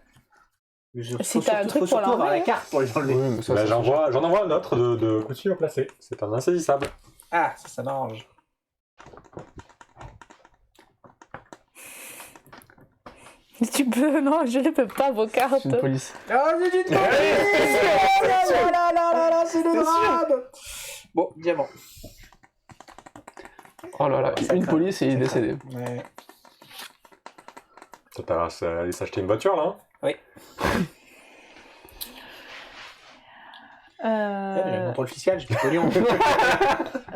Si t'as un truc pour avoir l'enlever, la hein. carte pour les enlever. Oui, mais ça, Bah, ça j'en envoie un autre de coup de fil au placé. C'est un insaisissable. Ah, ça m'arrange. Tu peux, non, je ne peux pas vos cartes. c'est une police. Oh, c'est une police. Oh là là là là, c'est le drame. Bon, diamant. Oh là là, une police et il est décédé. Ouais. Ça t'intéresse à aller s'acheter une voiture, là hein? J'ai le contrôle fiscal, j'ai plus de pognon.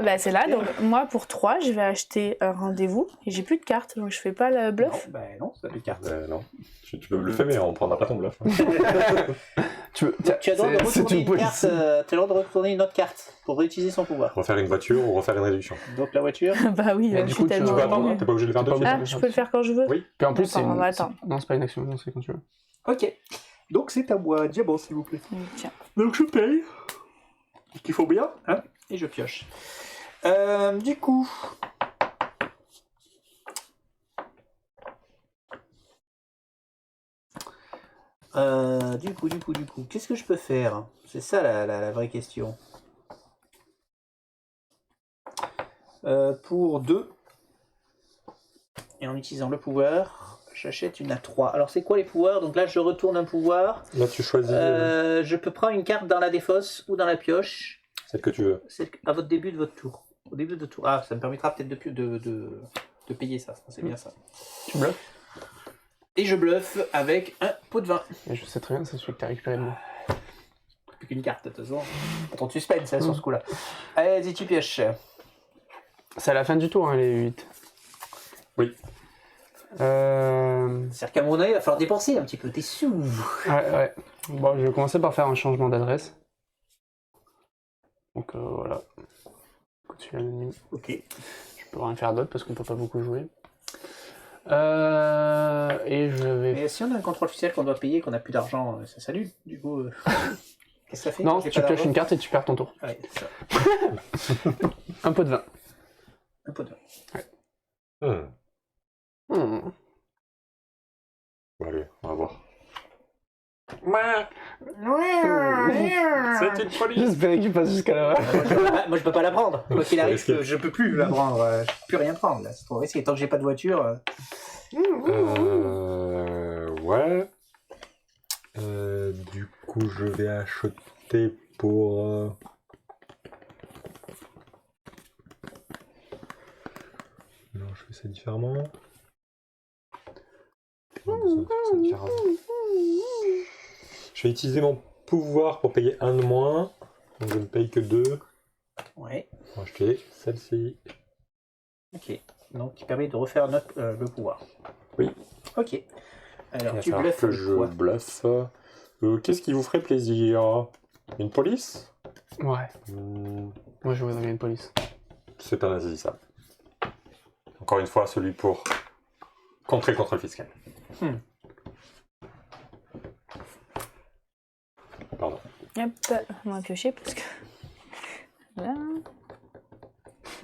Bah, c'est là, donc moi pour 3, je vais acheter un rendez-vous et j'ai plus de cartes, donc je fais pas le bluff. Non, bah non, c'est pas de carte. Non. Tu peux le faire, mais on prendra pas ton bluff. Tu veux... Tu as le droit de c'est retourner une une police. carte, tu as le droit de retourner une autre carte pour réutiliser son pouvoir. Refaire une voiture ou refaire une réduction. Donc la voiture. Bah oui, Mais je du suis coup, tu Tu tellement... peux attendre, hein, t'es pas obligé de le faire de T'es suite. pas Ah, je peux le faire quand je veux? Oui. Puis en plus, c'est Attends, une... on va attendre. Non, c'est pas une action, non, c'est quand tu veux. Ok. Donc c'est à moi, diamant s'il vous plaît. Tiens. Donc je paye. Qu'il faut bien, hein. Et je pioche. Du coup. Du coup, qu'est-ce que je peux faire? C'est ça la vraie question. Pour 2, et en utilisant le pouvoir, j'achète une A3. Alors c'est quoi les pouvoirs? Donc là je retourne un pouvoir. Là, tu choisis Je peux prendre une carte dans la défausse ou dans la pioche. celle que tu veux. C'est à votre début de votre tour. Au début de tour. Ah, ça me permettra peut-être de payer ça. C'est bien ça. Tu bluffes? Et je bluffe avec un pot de vin. Et je sais très bien, c'est celui que t'as récupéré de moi. Plus qu'une carte, de toute façon. Pas trop de suspense sur ce coup-là. Allez, vas-y, tu pioches. C'est à la fin du tour, hein, les 8. Oui. C'est-à-dire qu'à mon avis, il va falloir dépenser un petit peu tes sous. Ouais. Bon, je vais commencer par faire un changement d'adresse. Donc voilà. Coup de fil anonyme. Ok. Je peux rien faire d'autre parce qu'on peut pas beaucoup jouer. Et je vais... Mais si on a un contrôle fiscal qu'on doit payer, qu'on n'a plus d'argent, ça s'annule. Du coup, qu'est-ce que ça fait? Non, J'ai tu pas pioches d'argent. une carte et tu perds ton tour. Ouais, c'est ça. Un pot de vin. Un pot de vin. Bon, allez, on va voir. C'est une police. J'espérais qu'il passe jusqu'à là. Moi, je peux pas la prendre. Quoi qu'il C'est arrive, risqué. je peux plus la prendre. Je peux plus rien prendre. Là. C'est trop risqué. Tant que j'ai pas de voiture. Ouais. Du coup, je vais acheter pour... Non, je fais ça différemment. Je vais utiliser mon pouvoir pour payer un de moins. Donc je ne paye que 2. Ouais. Pour acheter celle-ci. Ok. Donc, qui permet de refaire le pouvoir. Oui. Ok. Alors, Il va tu falloir bluffes que le je poids. bluffe. Qu'est-ce qui vous ferait plaisir? Une police? Ouais. Moi, je voudrais bien une police. C'est un insaisissable. Encore une fois, celui pour contrer le contrôle fiscal. Pardon. Hop, on va piocher parce que... Là...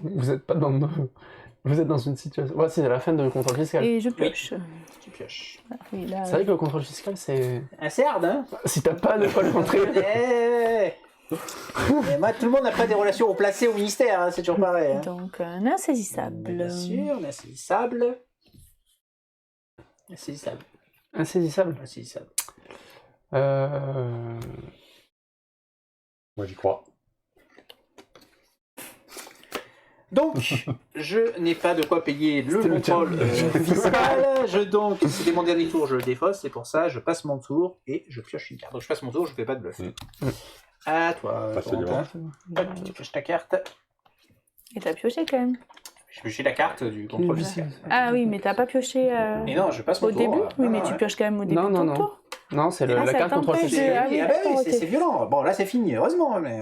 Vous êtes pas dans... Vous êtes dans une situation... Ouais, c'est à la fin de contrôle fiscal. Et je pioche. Tu pioches. Oui, là, C'est vrai que le contrôle fiscal, c'est... Un CERD, hein. Si t'as pas de quoi le contrer... Et moi, tout le monde n'a pas des relations au placé au ministère, hein, c'est toujours pareil. Hein. Donc, un insaisissable. Bien sûr, l'insaisissable. Insaisissable. Insaisissable. Insaisissable. Moi, j'y crois. Donc, je n'ai pas de quoi payer le C'était le contrôle fiscal. Donc, c'était mon dernier tour, je le défausse. C'est pour ça, je passe mon tour et je pioche une carte. Donc, je passe mon tour, je fais pas de bluff. À toi, Absolument. Corentin. Hop, tu pioches ta carte. Et t'as pioché quand même. J'ai pioché la carte du contrôle fiscal. Ah oui, mais t'as pas pioché Et non, je passe mon au tour. début. Oui, Non, mais non, tu ouais. pioches quand même au début Non, de non, ton non. tour. Non, c'est Ah, la ça carte contrôle t'empêche fiscal. Ah oui, Ah d'accord, bah ok. c'est violent. Bon, là, c'est fini, heureusement, mais...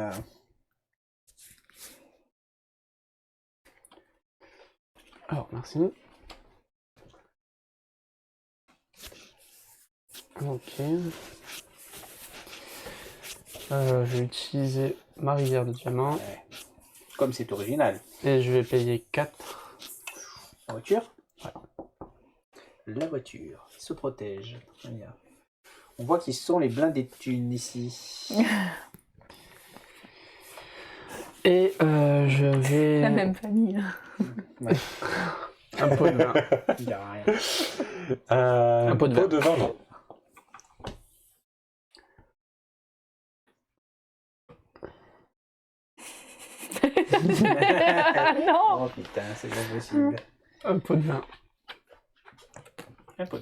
Alors, merci. Ok. Je vais utiliser ma rivière de diamant Comme c'est original. et je vais payer 4. La voiture. La voiture se protège. Regarde. On voit qu'ils sont les blindés de thunes ici. Et je vais... La même famille. Ouais, Un pot de vin. il y a rien. Un pot de vin, non. Non. Oh putain, c'est pas possible. Un pot de vin. Un peu.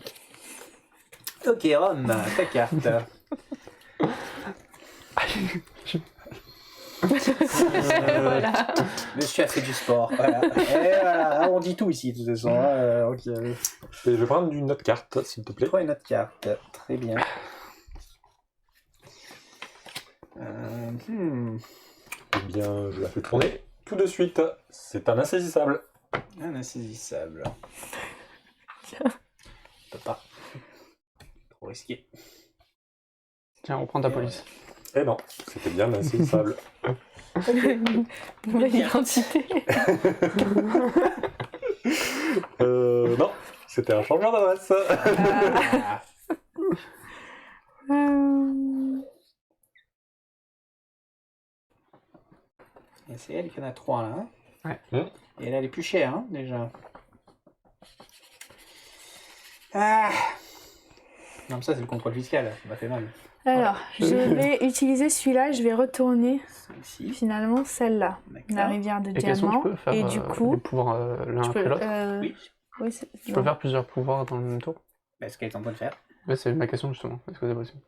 Ok, Ron, ta carte. Voilà. Monsieur a fait du sport. Voilà. Et voilà, on dit tout ici, de toute façon. Ok. Et je vais prendre une autre carte, s'il te plaît. Prends une autre carte. Très bien. Eh bien, je la fais tourner tout de suite. C'est un insaisissable. Un insaisissable. Je peux pas. Trop risqué. Tiens, reprends ta police. Eh non, c'était bien l'insaisissable. Nouvelle identité. Non, c'était un changement d'adresse. Ah. Et c'est elle qui en a 3 là. Hein. Ouais. Et elle est plus chère hein, déjà. Ah. Non, mais ça c'est le contrôle fiscal, ça m'a fait mal. Alors, je vais utiliser celui-là, je vais retourner Celle-ci. finalement celle-là, la D'accord. rivière de Et quels sont, tu diamant. peux faire Et du coup, les pouvoirs l'un je après peux, l'autre Oui. oui, c'est Tu bon. peux faire plusieurs pouvoirs dans le même tour? Est-ce qu'elle est en train de faire? Ouais, c'est ma question justement. Est-ce que c'est possible?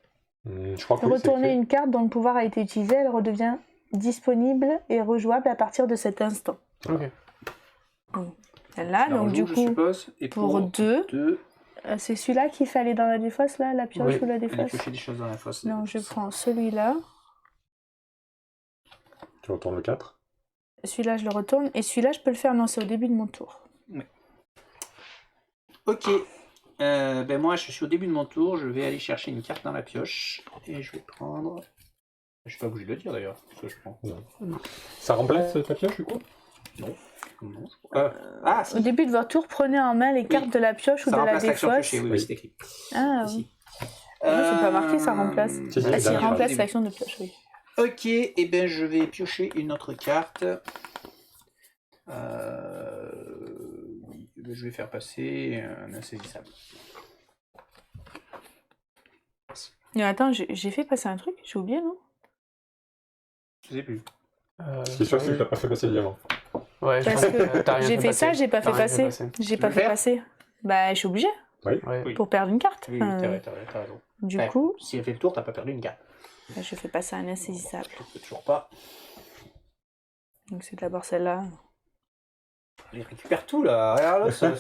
Je crois que oui, c'est Retourner écrit. une carte dont le pouvoir a été utilisé, elle redevient disponible et rejouable à partir de cet instant. Ok. Celle-là, Alors, donc joue, du je coup, suppose, et pour 2, 2, c'est celui-là qu'il fallait dans la défausse, là, la pioche Oui. ou la aller défausse? piocher des choses dans la fosse. Non, je prends celui-là. Tu retournes le 4. Celui-là, je le retourne. Et celui-là, je peux le faire, non, c'est au début de mon tour. Ok. Ben moi, je suis au début de mon tour. Je vais aller chercher une carte dans la pioche. Et je vais prendre... Je suis pas obligé de le dire d'ailleurs. Ce que je prends. Ça remplace ta pioche, du coup? Non, je crois. Ah, si. Au début de votre tour, prenez en main les cartes de la pioche ou Ça de la remplace l'action défausse. piochée. Oui, oui, c'est écrit. Ah oui. Ici. Non, c'est pas marqué, ça remplace. Si, si, Ah, s'il là, remplace début. l'action de pioche, oui. Ok, et ben je vais piocher une autre carte. Oui, ben, je vais faire passer un insaisissable. Et attends, j'ai fait passer un truc, j'ai oublié, non? Je sais plus. C'est sûr que t'as pas fait passer le diamant. Ouais, je Parce pense que t'as rien j'ai fait ça, passer. j'ai pas T'as fait rien passer. J'ai pas veux fait faire passer. Bah, je suis obligée Ouais. Oui. pour perdre une carte. Oui, Enfin, t'as raison. du Ouais, coup, si elle fait le tour, t'as pas perdu une carte. bah, je fais passer un insaisissable. Je peux toujours pas. Donc c'est d'abord celle-là. Il récupère tout là. Regarde, ça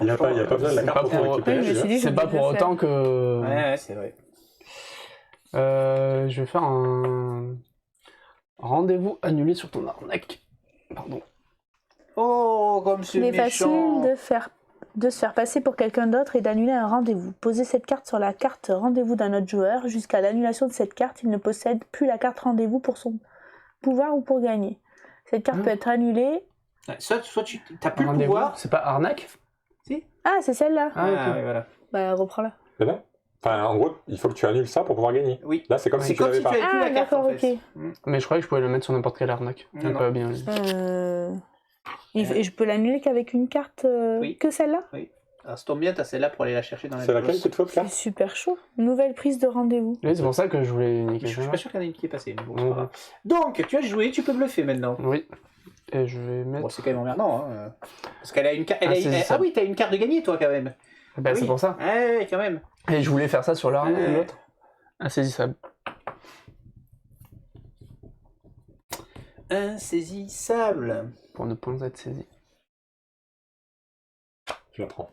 Il n'y a pas besoin de la C'est carte pas pour pour- récupérer. Oui, je me suis celui-là. dit, C'est pas j'oublie de pour le autant faire. que... Ouais, c'est vrai. Je vais faire un rendez-vous annulé sur ton arnaque. Pardon. Oh, comme c'est Il est méchant. facile de se faire passer pour quelqu'un d'autre et d'annuler un rendez-vous. Posez cette carte sur la carte rendez-vous d'un autre joueur. Jusqu'à l'annulation de cette carte, il ne possède plus la carte rendez-vous pour son pouvoir ou pour gagner. Cette carte peut être annulée. Ouais, soit tu t'as plus le Rendez-vous, pouvoir. c'est pas arnaque? Ah, c'est celle-là. Ah, ok. ouais, voilà. Bah, reprends-la. Mais non. Enfin, en gros, il faut que tu annules ça pour pouvoir gagner. Oui. Là, c'est comme Ouais. si C'est tu comme l'avais si tu pas. avais plus Ah, la carte d'accord, en fait. ok. Mais je croyais que je pouvais le mettre sur n'importe quelle arnaque. Non, J'ai non. pas bien. Et je peux l'annuler qu'avec une carte Oui. que celle-là? Alors, ça tombe bien, t'as celle-là pour aller la chercher dans la C'est laquelle défausse. qu'il te faut, C'est Pierre? super chaud. Nouvelle prise de rendez-vous. Oui, c'est pour ça que je voulais Je niquer suis ça. pas sûr qu'il y en ait une qui est passée. Mais bon, c'est Mhm. pas grave. Donc, tu as joué, tu peux bluffer maintenant. Oui. Et je vais mettre... Bon, c'est quand même emmerdant, hein. Parce qu'elle a une carte. Ah, c'est ça. Ah oui, t'as une carte de gagner, toi, quand même. Bah, Oui. c'est pour ça. Ouais, quand même. Et je voulais faire ça sur l'arnaque de l'autre. Insaisissable. Insaisissable. Pour ne pas être saisi. Je la prends.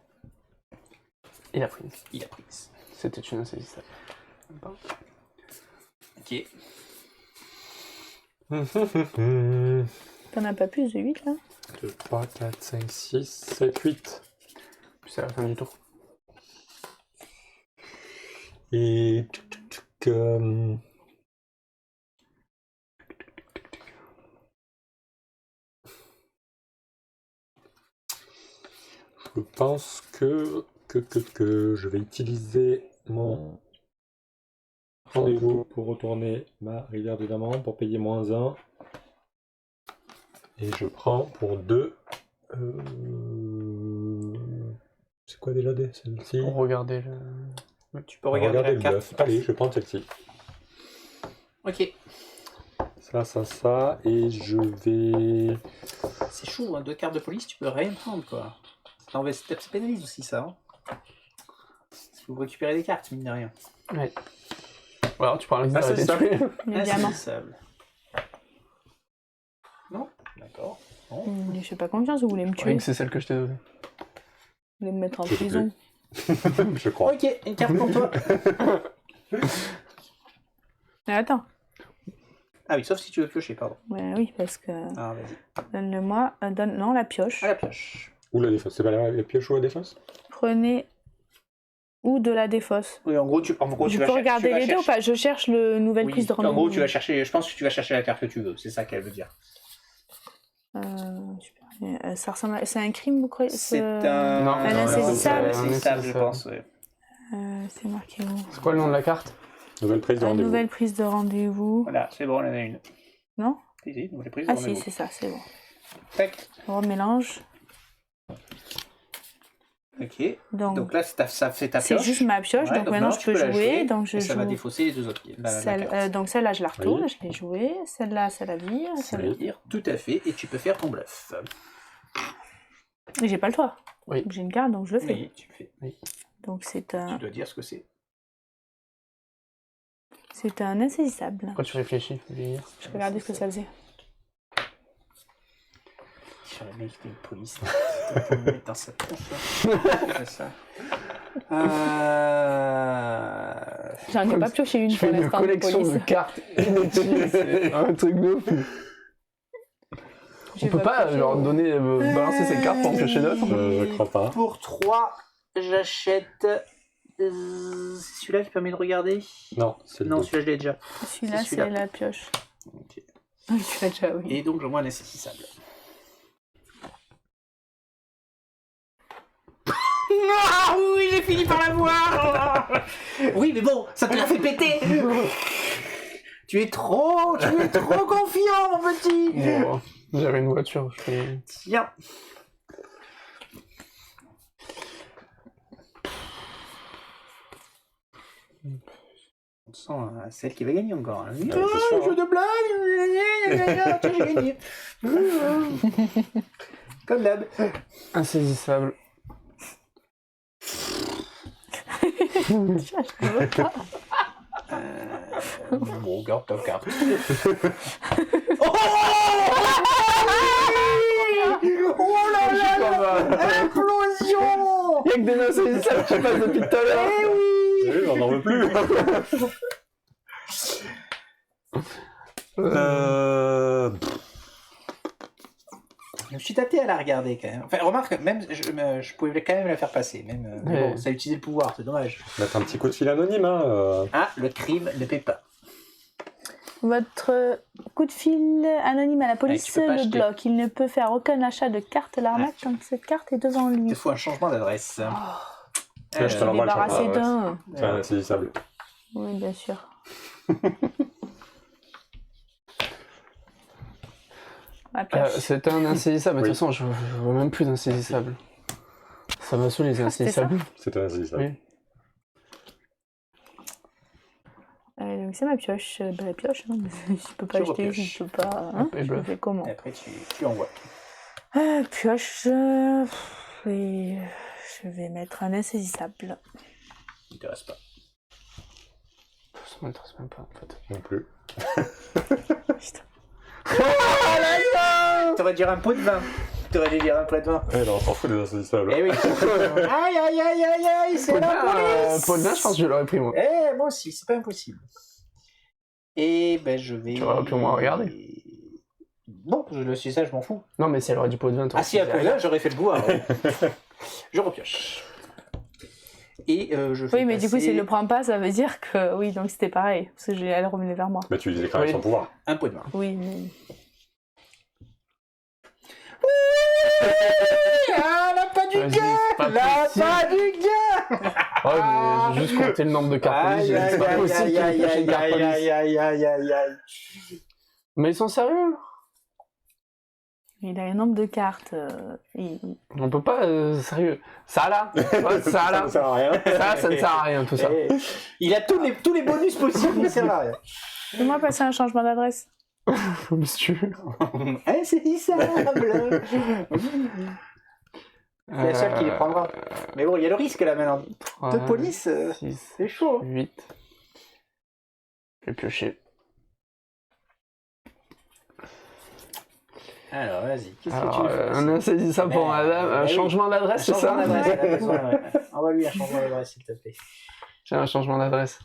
Il a prise. Il a prise. C'était une insaisissable. Ok. T'en as pas plus de 8 là? 2, 3, 4, 5, 6, 7, 8. Puis c'est à la fin du tour. Et... Je pense que je vais utiliser mon rendez-vous pour retourner ma rivière de diamant pour payer -1. Et je prends pour 2. C'est quoi déjà celle-ci? Regardez le... Tu peux regarder la le carte. bluff. Allez, je prends celle-ci. Ok. Ça, et je vais... C'est chaud, hein, 2 cartes de police, tu peux rien prendre, quoi. Ça pénalise aussi, ça. Hein. Parce que vous récupérez des cartes, mine de rien. Ouais. Ou alors tu prends Ah, c'est ça. tuer. Les diamants. Insaisissable. Non? D'accord. Non. Je fais pas confiance, vous voulez me tuer? Oui, c'est celle que je t'ai donnée. Vous voulez me mettre en Je sais prison? Je crois. Ok, une carte pour toi. Mais attends. Ah oui, sauf si tu veux piocher, pardon. Ouais, oui, parce que... Ah, vas-y. Donne-le-moi. Non, la pioche. À la pioche. Ou la défausse. C'est pas la pioche ou la défausse? Prenez... Ou de la défausse. Oui, en gros, tu Je vas peux chercher- regarder tu vas les deux ou chercher- pas? Je cherche le nouvelle Oui, prise de rendez-vous. en gros, tu vas chercher. Je pense que tu vas chercher la carte que tu veux. C'est ça qu'elle veut dire. Super. Ça ressemble à... C'est un crime, vous croyez? C'est un... un. Un insaisissable. Insaisissable, je pense. Ouais. C'est marqué où? C'est quoi le nom de la carte? Nouvelle prise de Une rendez-vous. nouvelle prise de rendez-vous. Voilà, c'est bon, on en a une. Non? Si, nouvelle prise de Ah si, rendez-vous. c'est ça, c'est bon. Tac. On remélange. Ok. Donc, Donc là, ça fait ta c'est pioche. juste ma pioche, Ouais, donc maintenant je tu peux la jouer. Donc je et ça va joue. défausser les deux autres. La Celle, carte. donc celle-là, je la retourne, Oui. je l'ai jouée. Celle-là, ça la vire. Ça veut dire tout à fait, et tu peux faire ton bluff. Et j'ai pas le choix. Oui. J'ai une carte, donc je le fais. Oui, tu fais. Donc c'est Tu un dois dire ce que c'est. insaisissable. Pourquoi tu réfléchis? Faut vieillir. Je regardais ce que ça faisait. Sur le mec, t'es une police. T'es une mettre dans sa tronche. C'est ça. J'en ai pas pioché une Je pour fais une l'instant de collection de police. cartes inutiles, c'est un truc de fou. J'ai On peut pas pioché. genre donner, balancer ses cartes pour en piocher d'autres? Je crois pas. Pour 3, j'achète. C'est celui-là qui permet de regarder? Non, c'est le Non, deux. celui-là, je l'ai déjà. Celui-là, c'est celui-là. c'est la pioche. Ok. Ah, tu l'as déjà, oui. Et donc, j'envoie un insaisissable. Ah oui, j'ai fini par l'avoir. Oui, mais bon, ça te l'a fait péter. Tu es trop confiant, mon petit. Bon, j'avais une voiture, je fais... Tiens. On sent celle qui va gagner encore. Hein. c'est sûr, Jeu de blague. Tiens, j'ai gagné. Comme d'hab. Insaisissable. Bon, garde ta carte. Oh là là, explosion. Y'a que des insaisissables qui passent depuis tout à l'heure. Eh oui. Oui, on n'en veut plus. Je me suis tâté à la regarder quand même. Enfin, remarque, même je pouvais quand même la faire passer. Même, mais Ouais. bon, ça a utilisé le pouvoir, c'est dommage. Mettre un petit coup de fil anonyme, hein. Ah, le crime ne paie pas. Votre coup de fil anonyme à la police tu peux pas le acheter. bloque. Il ne peut faire aucun achat de carte l'arnaque tant que cette carte est devant lui. Il te faut un changement d'adresse. Tiens, je te l'envoie le Débarrassé changement d'un. C'est un insaisissable. Oui, bien sûr. La pioche. C'était un insaisissable, mais de toute façon, je vois même plus d'insaisissable. Ça m'a saoulé les insaisissables. C'est un insaisissable. Oui. Donc c'est ma pioche. La pioche, hein. Je peux pas Tu acheter, repioches. je peux pas. Hein, Et je bluff. fais comment? Et après, tu envoies. Pioche. Et je vais mettre un insaisissable. Il t'intéresse pas. Ça m'intéresse même pas, en fait. Non plus. Putain. T'aurais dire un pot de vin. T'aurais dû dire un pot de vin. Ouais, non, on s'en fout des insaisissables. Eh oui. Aïe, aïe, aïe, aïe, aïe, c'est la police. Paul je pense que je l'aurais pris moi. Eh, moi aussi, c'est pas impossible. Et ben, je vais... Tu aurais pu au moins regarder. Non, je le suis ça, je m'en fous. Non, mais si elle aurait du pot de vin, toi. Ah si, après là, j'aurais fait le goût. Je repioche. Et je fais Oui, mais du coup, passer s'il le prend pas, ça veut dire que oui, donc c'était pareil. Parce que elle revenait vers moi. Mais tu lui déclares Oui. son pouvoir. un pot de vin. Oui, mais. Ah, la pas du Vas-y, gain. c'est pas La possible. pas du gain. Ouais, mais j'ai juste compté le nombre de cartes police. Aïe, C'est pas aïe, possible aïe, qu'il aïe, me pioche une carte aïe, police. aïe, aïe, aïe, aïe, aïe. Mais ils sont sérieux. Il a un nombre de cartes. On peut pas, sérieux. Ça là, ça là, Ça sert à rien. ça ne sert à rien tout ça. Eh, il a tous les bonus possibles, mais ça sert à rien. Fais-moi passer un changement d'adresse. Monsieur. Insaisissable. C'est la seule qui les prendra. Mais bon, il y a le risque là maintenant. De police, 6, c'est chaud. 8. Je vais piocher. Alors, vas-y, qu'est-ce que tu Alors, veux faire un insaisissable pour madame, un oui. changement d'adresse, c'est ça? Envoie-lui un changement d'adresse, s'il te plaît. J'ai un changement d'adresse.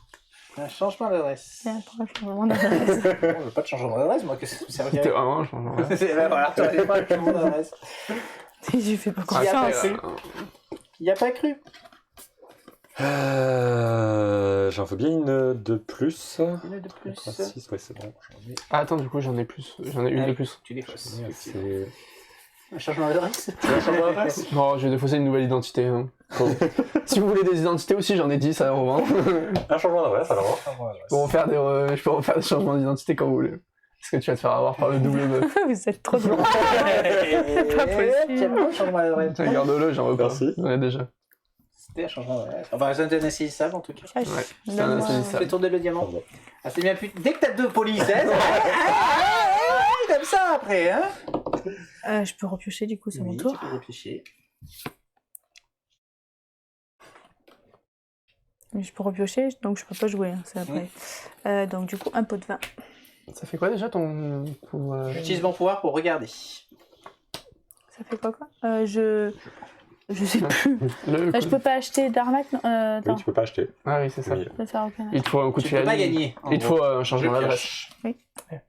Un changement d'adresse. Tiens, prends un changement d'adresse. Bon, je veux pas de changement d'adresse, moi, que ça me C'était servirait. vraiment un changement d'adresse. Ben voilà, tu n'aurais pas de changement d'adresse. Je lui fais pas Il y a pas confiance. cru. Il n'y a pas cru. J'en veux bien une de plus. Une de plus. 6, ouais, c'est bon. Ah, attends, du coup, j'en ai plus. J'en ai une de plus. Tu défausses. C'est... Un changement d'adresse. Un changement d'adresse. Non, je vais défausser une nouvelle identité. Hein. Si vous voulez des identités aussi, j'en ai 10 à revendre. Un changement d'adresse, alors. Je peux refaire des changements d'identité quand vous voulez. Est-ce que tu vas te faire avoir par le double meuf? Vous êtes trop drôle. Pas possible. J'aime pas le changement d'adresse. Regarde-le, j'en veux pas. Merci. J'en ai déjà. C'était un changement d'adresse. Enfin, c'est un insaisissable en tout cas. Ouais, c'est un insaisissable. Fais tourner le diamant. Pardon. Ah, c'est bien plus. Dès que t'as deux polices, hein, comme ça après, hein. Je peux repiocher du coup, c'est mon Oui, tour. tu peux réfléchir. Mais je peux repiocher, donc je peux pas jouer, hein, c'est après. Donc du coup, un pot de vin. Ça fait quoi déjà ton... J'utilise mon pouvoir pour regarder. Ça fait quoi Je sais plus. Le... Je peux pas acheter d'arnaque. Oui, Attends, tu peux pas acheter. Ah oui, c'est ça. Oui. je peux faire aucun. Il te faut un coup de Tu peux pas fil. gagner. en Il te gros. faut un changement Je d'adresse. pioche. Oui. Ouais.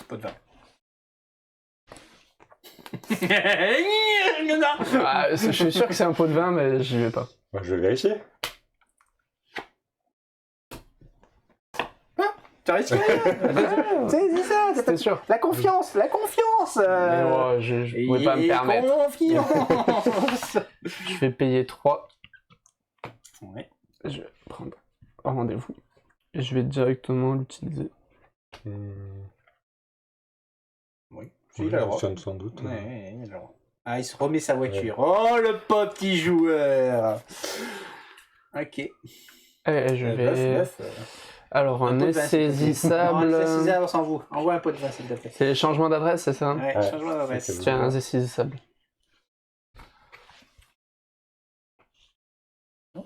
Pot de vin. Ah, je suis sûr que c'est un pot de vin, mais j'y vais pas. Moi, je vais vérifier. Tu risques rien. C'est ça, C'était sûr. la confiance, la confiance. Mais moi, je pouvais pas me permettre. Confiance. Je vais payer 3. Ouais. Je vais prendre un rendez-vous. Et je vais directement l'utiliser. Oui, il a le droit. Fonctionne sans doute. Ouais, il a le droit. Ah, il se remet sa voiture. Oh, le petit joueur. Ok. Et je vais... Neuf. Alors, un pot de vin, s'il te plaît. insaisissable... Non, insaisissable, on s'en fout. Envoie un pot de vin, s'il te plaît. C'est les changements d'adresse, c'est ça? Ouais, Ouais, change-moi d'adresse. c'est Tiens, un insaisissable. Oh.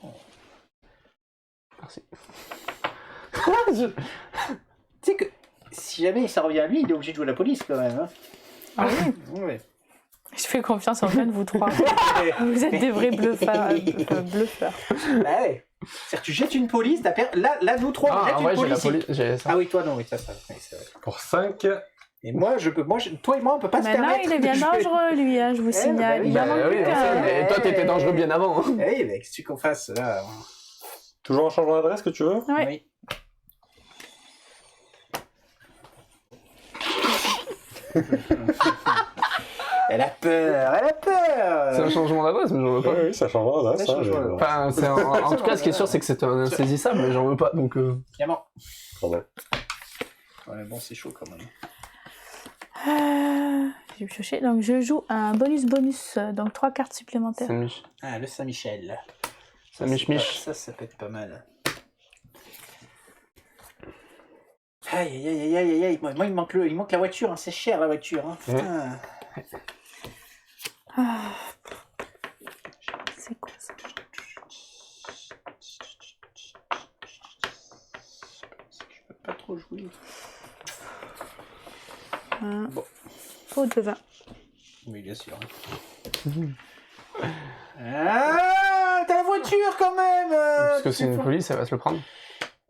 Merci. Tu sais que si jamais ça revient à lui, il est obligé de jouer la police quand même. Hein. Ah oui, Ouais. je fais confiance en fait, vous trois. Vous êtes des vrais bluffeurs. Bah ouais. C'est-à-dire, tu jettes une police, là, nous trois, on Ah, jette en une vrai, j'ai la police. police. J'ai ça. Ah oui, toi, non, oui, ça. Oui, c'est vrai. Pour 5. Et moi, toi et moi, on peut pas se Maintenant, permettre. il est bien de jouer. dangereux, lui, hein, je vous signale. bah oui, Il en Bah manque oui, plus on sait, qu'un. mais toi, t'étais dangereux bien avant. Hein. Eh oui, mais qu'est-ce que tu qu'on fasse là? Toujours un changement d'adresse que tu veux? Ouais. Oui. Elle a peur, elle a peur. C'est un changement d'adresse, mais j'en veux pas. Oui, ça change d'adresse. Ça change d'adresse. Enfin, en tout cas, ce qui est sûr, c'est que c'est un insaisissable, mais j'en veux pas, donc... Diamant. Pardon. Ouais, bon, c'est chaud quand même. J'ai pioché, donc je joue un bonus, donc 3 cartes supplémentaires. Saint-Mich. Ah, le Saint-Michel. Saint-Mich-Mich. Ça peut être pas mal. Aïe, aïe, aïe, aïe, aïe, aïe. Moi, il manque la voiture, hein. C'est cher la voiture. Hein. Putain. C'est trop joué. Bon. Peau de vin. Oui, bien sûr. Ah, t'as la voiture quand même Parce que c'est une police, elle va se le prendre.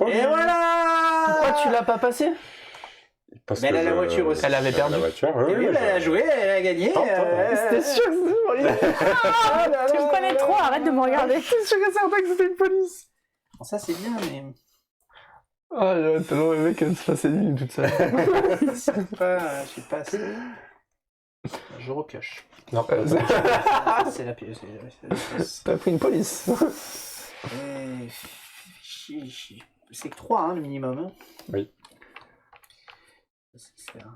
Et voilà. Pourquoi tu l'as pas passé? Parce Mais elle que a la voiture aussi. Elle avait perdu. La voiture, Et oui, oui, elle a joué, elle a gagné. C'était sûr que c'était une police. Tu me connais trop, arrête de me regarder. C'est sûr et certain que c'était une police. Bon, ça c'est bien, mais Ah, j'aurais tellement aimé qu'elle se fasse éliminer toute seule. c'est pas, je sais pas. Je repioche. Non, C'est la pioche. T'as pris une police. C'est que 3 hein, le minimum. Hein. Oui. C'est un...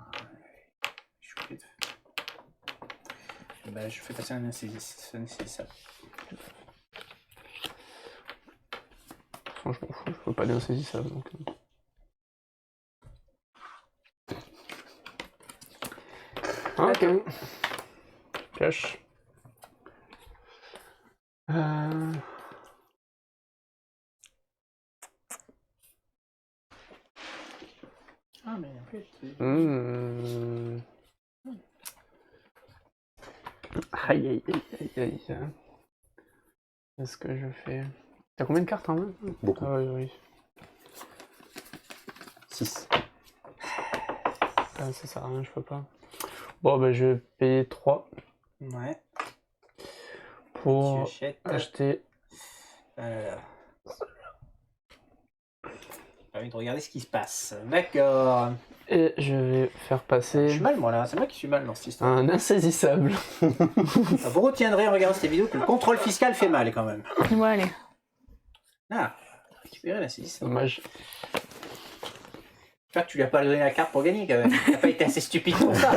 Bah, je fais passer un insaisissable. Franchement, je peux pas bien saisir ça. Donc... Ok. Pioche. Ah, mais en fait. Aïe aïe aïe aïe aïe. Qu'est-ce que je fais? T'as combien de cartes en main? beaucoup. Ah oui, oui. 6. Ah, ça sert à rien, je peux pas. Bon, bah je vais payer 3 Ouais. pour Tu achètes. acheter. J'ai envie de regarder ce qui se passe. D'accord. Et je vais faire Je passer suis mal, moi là. C'est moi qui suis mal dans cette histoire. un insaisissable. Vous retiendrez en regardant cette vidéo que le contrôle fiscal fait mal quand même. Bon, allez. Ah, récupérer la 6. Dommage. J'espère que tu lui as pas donné la carte pour gagner quand même. T'as pas été assez stupide pour ça.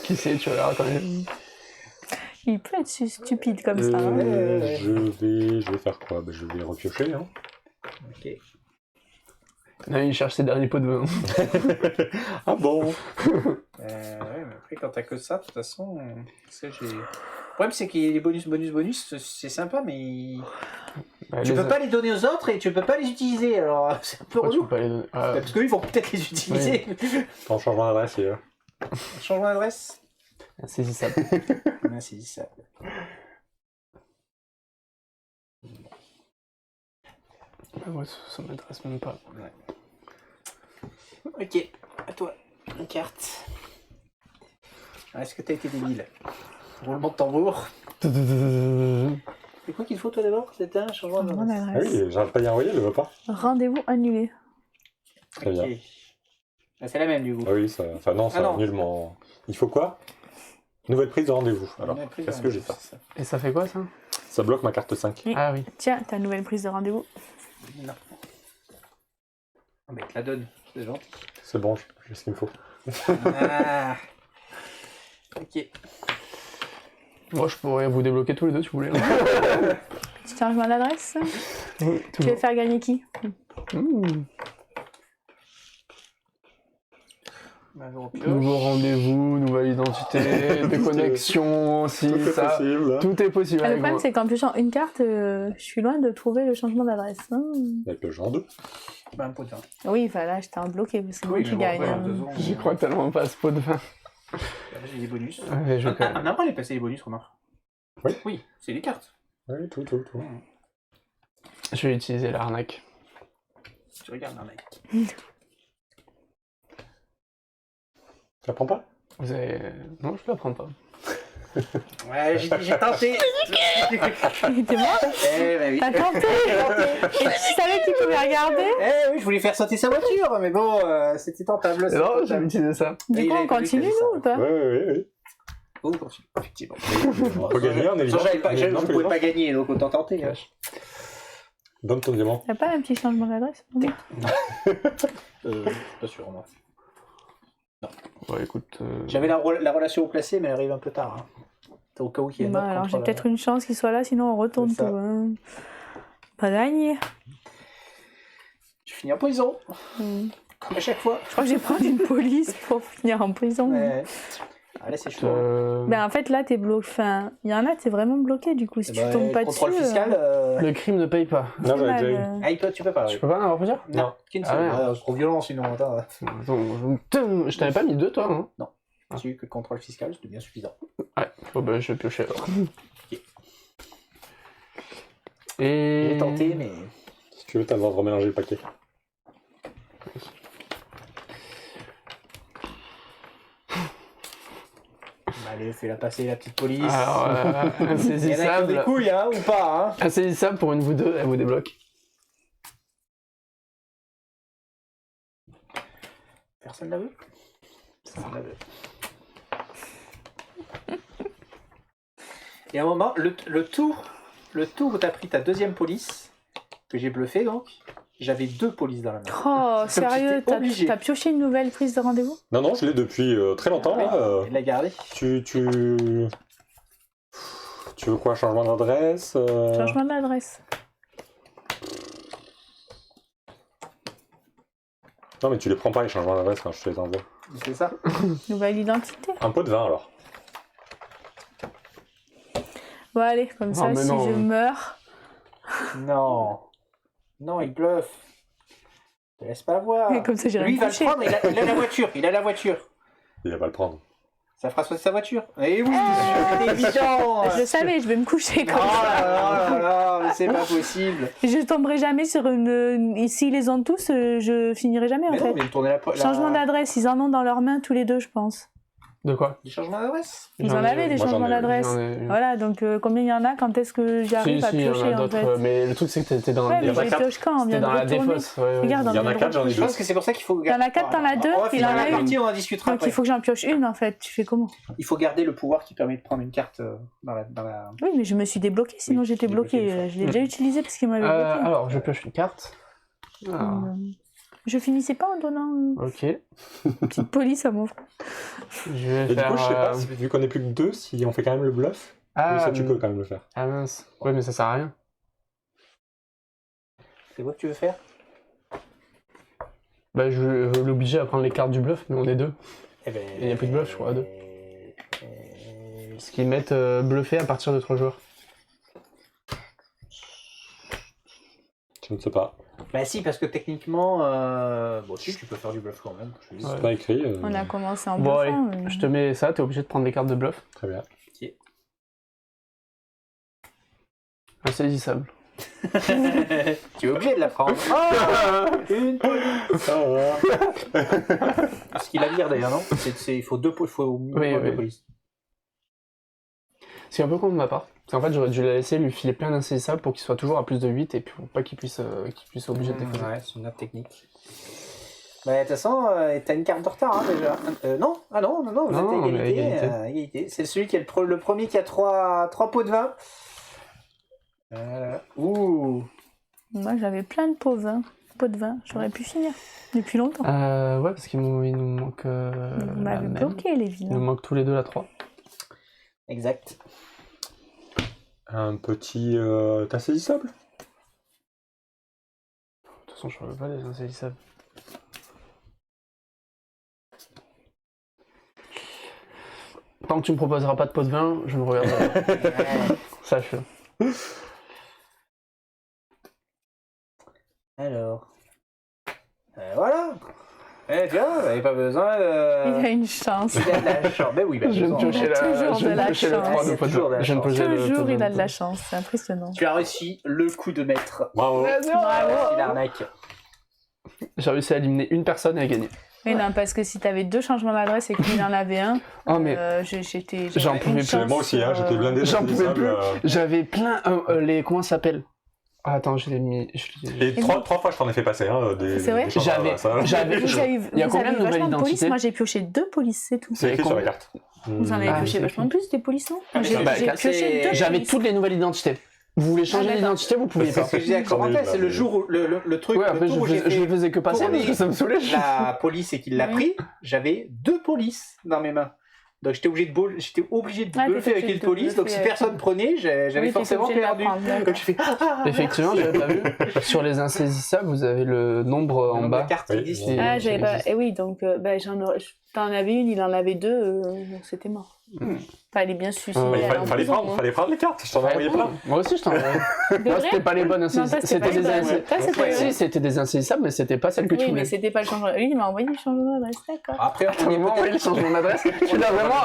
Qui sait, tu verras quand même. Il peut être stupide comme ça. Hein. Je vais faire quoi? Je vais repiocher. Hein. Ok. Non, il cherche ses derniers pots de vin. Ah bon? Ouais, mais après quand t'as que ça, de toute façon, le problème c'est que les bonus, c'est sympa, mais Bah, tu peux pas les donner aux autres et tu peux pas les utiliser, alors c'est un peu Pourquoi tu relou. peux pas les donner? Ah, Parce qu'eux ils vont peut-être les utiliser. En changeant d'adresse, il Changement d'adresse. insaisissable. Ouais, c'est ça. Ah ouais, ça m'intéresse même pas. Ok, à toi, une carte. Est-ce que t'as été débile? Roulement de tambour. C'est quoi qu'il faut toi d'abord? C'était un changement Changement d'adresse. Ah d'adresse. oui, j'arrive pas à y envoyer, elle veut pas. Rendez-vous annulé. Très bien. Ok. Ah, c'est la même du coup. Ah oui, ça... Enfin non, ça non. annule mon... Il faut quoi? Nouvelle prise de rendez-vous. Alors, On a pris qu'est-ce un que j'ai rendez-vous, fait? c'est ça. Et ça fait quoi ça? Ça bloque ma carte 5. Oui. Ah oui. Tiens, ta nouvelle prise de rendez-vous. Non. Ah, mais il te la donne, c'est gentil. C'est bon, j'ai ce qu'il me faut. Ah. Ok. Moi, je pourrais vous débloquer tous les deux si vous voulez. Petit changement d'adresse. Tu veux faire gagner qui? Nouveau rendez-vous, nouvelle identité, déconnexion, si, ça. possible. Tout est possible. Le avec problème, moi. c'est qu'en piochant une carte, je suis loin de trouver le changement d'adresse. Avec le genre 2. Bah, un pot de vin. Oui, enfin là, j'étais en bloqué, c'est moi Oui, qui mais bon, gagne. après, hein. 2 ans, J'y crois tellement pas à ce pot de vin. J'ai des bonus. Ouais, je vais quand On même. a pas les passer les bonus, remarque. Oui. Oui, c'est les cartes. Oui, tout. Je vais utiliser l'arnaque. Tu regardes, un mec. Tu la prends pas? Vous avez. Non, je la prends pas. Ouais, j'ai tenté. T'es mort? Eh, bah oui. T'as tenté. Et tu savais qu'il pouvait regarder? Eh oui, je voulais faire sauter sa voiture, mais bon, c'était tentable. c'était Non, tentable. j'ai utilisé ça. Et Du il coup, avait on pas vu continue, qu'il y avait nous, ou pas? Oui. Oh, on continue, effectivement. On peut gagner, on est Sans, libre. je ne pouvais pas gagner, donc autant tenter. Hein. Donne ton diamant. T'as pas un petit changement d'adresse pour moi? Pas sûr, moi. Bon, écoute. J'avais la relation au placé, mais elle arrive un peu tard. Hein. Au cas où il y a Bah, alors j'ai peut-être une chance qu'il soit là, sinon on retourne C'est ça. tout. Hein. Pas gagné. Tu finis en prison, comme à chaque fois. Je crois que je vais prendre une police pour finir en prison. Ouais. Ah, là, c'est chaud. Ben en fait là t'es bloqué, enfin il y en a t'es vraiment bloqué du coup si tu tombes pas dessus. Contrôle fiscal. Le crime ne paye pas. Non, j'avais déjà eu. Ah, tu peux pas. Je peux pas avoir plusieurs? Non, qu'une seule. Ah, merde. C'est trop violent sinon. Attends. Attends, je t'avais pas mis 2 toi, hein? Tu as que le contrôle fiscal, c'était bien suffisant. Ouais, bon bah je vais piocher alors. Ok. Et... J'ai tenté, mais. Si tu veux, t'as le droit de remélanger le paquet. Allez, fais-la passer, la petite police. Alors, Il y en a qui ont des insaisissable. couilles, hein, ou pas, hein. Insaisissable pour une vous deux, elle vous débloque. Personne l'a vu? Personne l'a vu. Et à un moment, le tour où t'as pris ta deuxième police, que j'ai bluffé donc, j'avais 2 polices dans la main. Oh sérieux, j'étais obligé. t'as pioché une nouvelle prise de rendez-vous? Non, non, je l'ai depuis très longtemps. Là. Il l'a gardé. Tu veux quoi? Changement d'adresse Changement d'adresse. Non, mais tu les prends pas les changements d'adresse quand je te les envoie. C'est ça? Nouvelle identité. Un pot de vin alors. Bon allez, comme ça mais si non. je meurs. Non. Non, il bluffe. Te laisse pas voir. Et comme ça j'irai Lui, il me va le coucher. prendre, il a la voiture. Il a la voiture. Il va pas le prendre. Ça fera sauter sa voiture. Et oui, c'est évident. Je le savais, je vais me coucher Oh comme ça. là là, mais c'est pas possible. Je tomberai jamais sur une. Et s'ils les ont tous, je finirai jamais en Mais fait. non, mais tourner la... Changement d'adresse, ils en ont dans leurs mains tous les deux, je pense. De quoi? Du changement d'adresse? Ils J'en en ai- avaient des moi, j'en changements ai eu. d'adresse. J'en ai eu. Voilà, donc combien il y en a? Quand est-ce que j'arrive Si, à si, il y en piocher a en d'autres, fait? mais le truc c'est que t'étais dans Ouais, la mais y en je a les quatre. pioche quand on C'était vient de dans la retourner. défausse. Ouais, ouais. Regarde, Il y en on a vient de 4, j'en ai Je 2. pense que c'est pour ça qu'il faut... Il y en a 4, t'en as 2, On va il finir en la a une. partie, on en discutera Donc après. il faut que j'en pioche une en fait. Tu fais comment? Il faut garder le pouvoir qui permet de prendre une carte dans la... Oui, mais je me suis débloqué, sinon Oui, j'étais tu t'es bloqué une bloqué. fois. Je l'ai déjà utilisé parce qu'il m'avait bloqué. Alors, je pioche une carte. Alors, Je finissais pas en donnant ok. une petite police à mon frère. Je vais Et du faire... coup, je sais pas, vu qu'on est plus que 2, si on fait quand même le bluff. Ah, Oui, ça, tu peux quand même le faire. ah mince. Ouais, mais ça sert à rien. C'est quoi que tu veux faire? Bah, je vais l'obliger à prendre les cartes du bluff, mais on est 2. Eh ben... Il y a plus de bluff, je crois, à 2. Parce qu'ils mettent bluffé à partir de 3 joueurs. Je ne sais pas. Bah si, parce que techniquement... Bon, si, tu peux faire du bluff quand même. je te dis. Ouais. C'est pas écrit. On a commencé en Bon, bluffant. allez, je te mets ça, t'es obligé de prendre des cartes de bluff. Très bien. Insaisissable. Tu es obligé de la prendre. Une police. Ça va. Ce qu'il a dire d'ailleurs, non? Il faut 2 polices. Oui, oui. Polices. C'est un peu con de ma part. Parce qu'en fait, j'aurais dû la laisser lui filer plein d'insaisissables pour qu'il soit toujours à plus de 8 et puis pour pas qu'il puisse obligé de défausser. Ouais, c'est une autre technique. Bah, de toute façon, t'as une carte de retard hein, déjà. Non, ah non, vous Non, êtes à on est à égalité. égalité. Égalité. C'est celui qui est le premier qui a 3 pots de vin. Ouh. Moi j'avais plein de pots de vin. J'aurais pu finir depuis longtemps. Ouais, parce qu'il nous manque. Vous la m'avez même. bloqué les Il nous vilains. manque tous les deux la 3. Exact. Un petit insaisissable. De toute façon, je ne veux pas les insaisissables. Tant que tu me proposeras pas de pot de vin, je ne regarderai pas. Sache-le. Alors. Voilà. Eh bien, vous n'avez pas besoin Il de... a une chance. Il a de la chance. Ben oui, ben Je viens de raison. piocher Il a toujours je de viens la piocher le chance. 3 de C'est pot de toujours de vin. la Je viens de chance. poser le pot Toujours de il vin. a de la chance, c'est impressionnant. Tu as réussi le coup de maître. Bravo. Bravo. L'arnaque. J'ai réussi à éliminer une personne et à gagner. Mais non, parce que si t'avais 2 changements d'adresse et qu'il en avait un, Oh, mais j'étais. J'en j'avais pouvais une plus. chance, Moi aussi, hein, j'étais blindé. J'en pouvais d'insaisissables, plus. J'avais plein. Les. Comment ça s'appelle? Ah, attends, je l'ai mis. Et 3 fois, je t'en ai fait passer. Hein, C'est vrai? des changements d'adresse, hein. J'avais. Vous avez, Il y a vous combien avez de nouvelles vachement polices. identités? Moi j'ai pioché 2 polices, c'est tout. C'est écrit sur la carte. Vous en avez Ah, pioché c'est vachement écrit. plus des polices, non Ah, Moi, j'ai bah, j'ai c'est- pioché 2 J'avais polices. toutes les nouvelles identités. Vous voulez changer Ah, d'accord. d'identité, vous pouviez C'est pas. Ce que je disais avec J'en ai eu, Corentin, là, c'est le mais- jour où le truc, Ouais, le après, tour où je j'ai le faisais que passer tourner parce que ça me saoulait. la police et qu'il l'a Oui. pris, j'avais 2 polices dans mes mains. Donc j'étais obligé de Ah, bluffer t'étais avec obligé une de police, donc bluffer, si ouais. personne prenait, j'avais Oui, forcément t'étais obligé de perdu. la prendre, d'accord. Donc je fais Effectivement, j'avais pas vu. Sur les insaisissables, vous avez le nombre en bas. carte Oui, existe. Et- Ah, j'avais pas. existe. Et oui, donc t'en avais une, il en avait deux, donc c'était mort. Enfin, il est bien suicidé. Ouais, elle est en prison, hein. Fallait prendre les cartes, je t'en ai envoyé plein. Moi aussi, je t'en avais. De Moi, vrai c'était pas les bonnes Non, toi, insaisissables. c'était pas C'était les des bonnes. insaisissables. Toi, c'était- Si, c'était des insaisissables, mais c'était pas celle que tu Oui, mais voulais. c'était pas le changement. Lui, il m'a envoyé le changement d'adresse, d'accord. Après, On est envoyé le changement d'adresse. Tu l'as vraiment.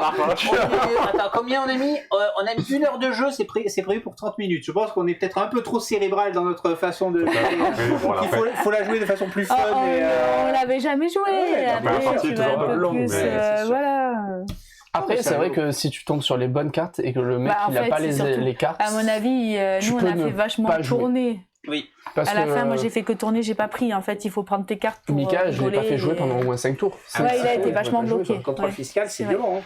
Attends, combien on a mis On a mis 1 heure de jeu, c'est prévu pour 30 minutes. Je pense qu'on est peut-être un peu trop cérébral dans notre façon de jouer. Voilà, Il faut la jouer de façon plus Oh, fun. on l'avait jamais joué. Ouais, la Après, partie tu est vas toujours un un peu peu longue, plus. mais c'est sûr. Voilà. Après, mais c'est ça vrai vaut. que si tu tombes sur les bonnes cartes et que le mec Bah, en il a fait, pas c'est les surtout- cartes, À mon avis, Tu nous, on peux a ne fait vachement pas jouer. tourner. Oui. parce À la que fin, moi, j'ai fait que tourner, j'ai pas pris. En fait, il faut prendre tes cartes pour. Mika, je l'ai pas rigoler fait jouer et- pendant au moins 5 tours. Ouais, il a été Ouais, vachement j'ai pas joué, bloqué. quoi. Contrôle Ouais. fiscal, c'est C'est vrai. violent.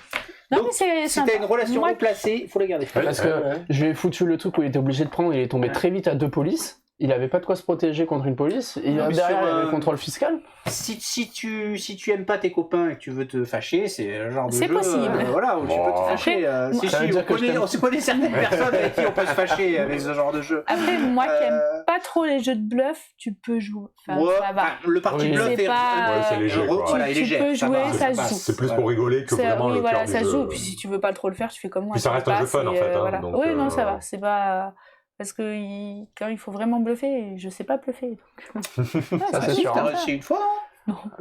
Non, Donc, mais c'est Si sympa. t'as une relation Moi, haut placée, il faut la garder. Parce que je lui ai foutu le truc où il était obligé de prendre, il est tombé très vite à 2 polices. Il avait pas de quoi se protéger contre une police. Et Non, mais derrière, sur, il y avait le contrôle fiscal. Si tu aimes pas tes copains et que tu veux te fâcher, c'est le genre de C'est jeu. possible. Voilà, où tu peux te Bon. fâcher. Si, Ça veut si, dire que je t'aime. on se connaît certaines personnes avec qui on peut se fâcher avec ce genre de jeu. Après, moi qui aime Euh, pas trop les jeux de bluff, tu peux jouer. Enfin, ouais, ça va. enfin, le parti Oui. bluff C'est est. pas- Ouais, c'est léger, quoi. Voilà, Tu il est léger, peux ça jouer, va, ça passe. se joue. C'est plus Voilà. pour rigoler que C'est- vraiment oui, le voilà, cœur du ça se jeu. joue. Puis si tu veux pas trop le faire, tu fais comme moi. Puis ça tu reste un jeu passes fun, en et, fait, hein, voilà. donc, Oui, non, ça va. C'est pas. Parce que quand il faut vraiment bluffer, je sais pas bluffer. Donc... Ça, c'est sûr. T'as réussi une fois.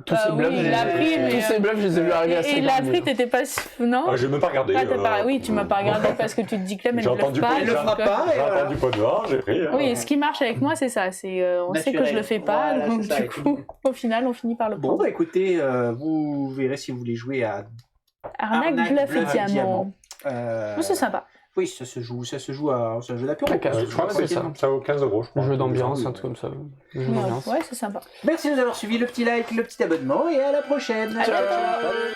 Tous ces oui, bluffs, il l'a pris, mais, tous ces bluffs, je les ai vus arriver à Et 50 il l'a 000. pris, t'étais pas. Non Ah, j'ai même pas regardé. Ah, t'as pas... Oui, tu m'as pas regardé parce que tu te dis que là, mais J'ai ne bluffe entendu pas. Il le donc, fera pas. Et J'ai voilà. entendu pot de vin, j'ai pris. Oui, ce qui marche avec moi, c'est ça. C'est, on sait que je le fais pas, Voilà, donc c'est ça, du et coup, au final, on finit par le Bon, prendre. bah écoutez, vous verrez si vous voulez jouer à. Arnaque, bluff et diamant. euh, C'est sympa. Oui, ça se joue à un jeu d'apéro. À quatre. Je crois que c'est ça. Ça vaut 15 euros, je crois. Jeu d'ambiance, un truc comme ça. Jeu d'ambiance. Ouais, c'est sympa. Merci de nous avoir suivis, le petit like, le petit abonnement et à la prochaine. À bientôt.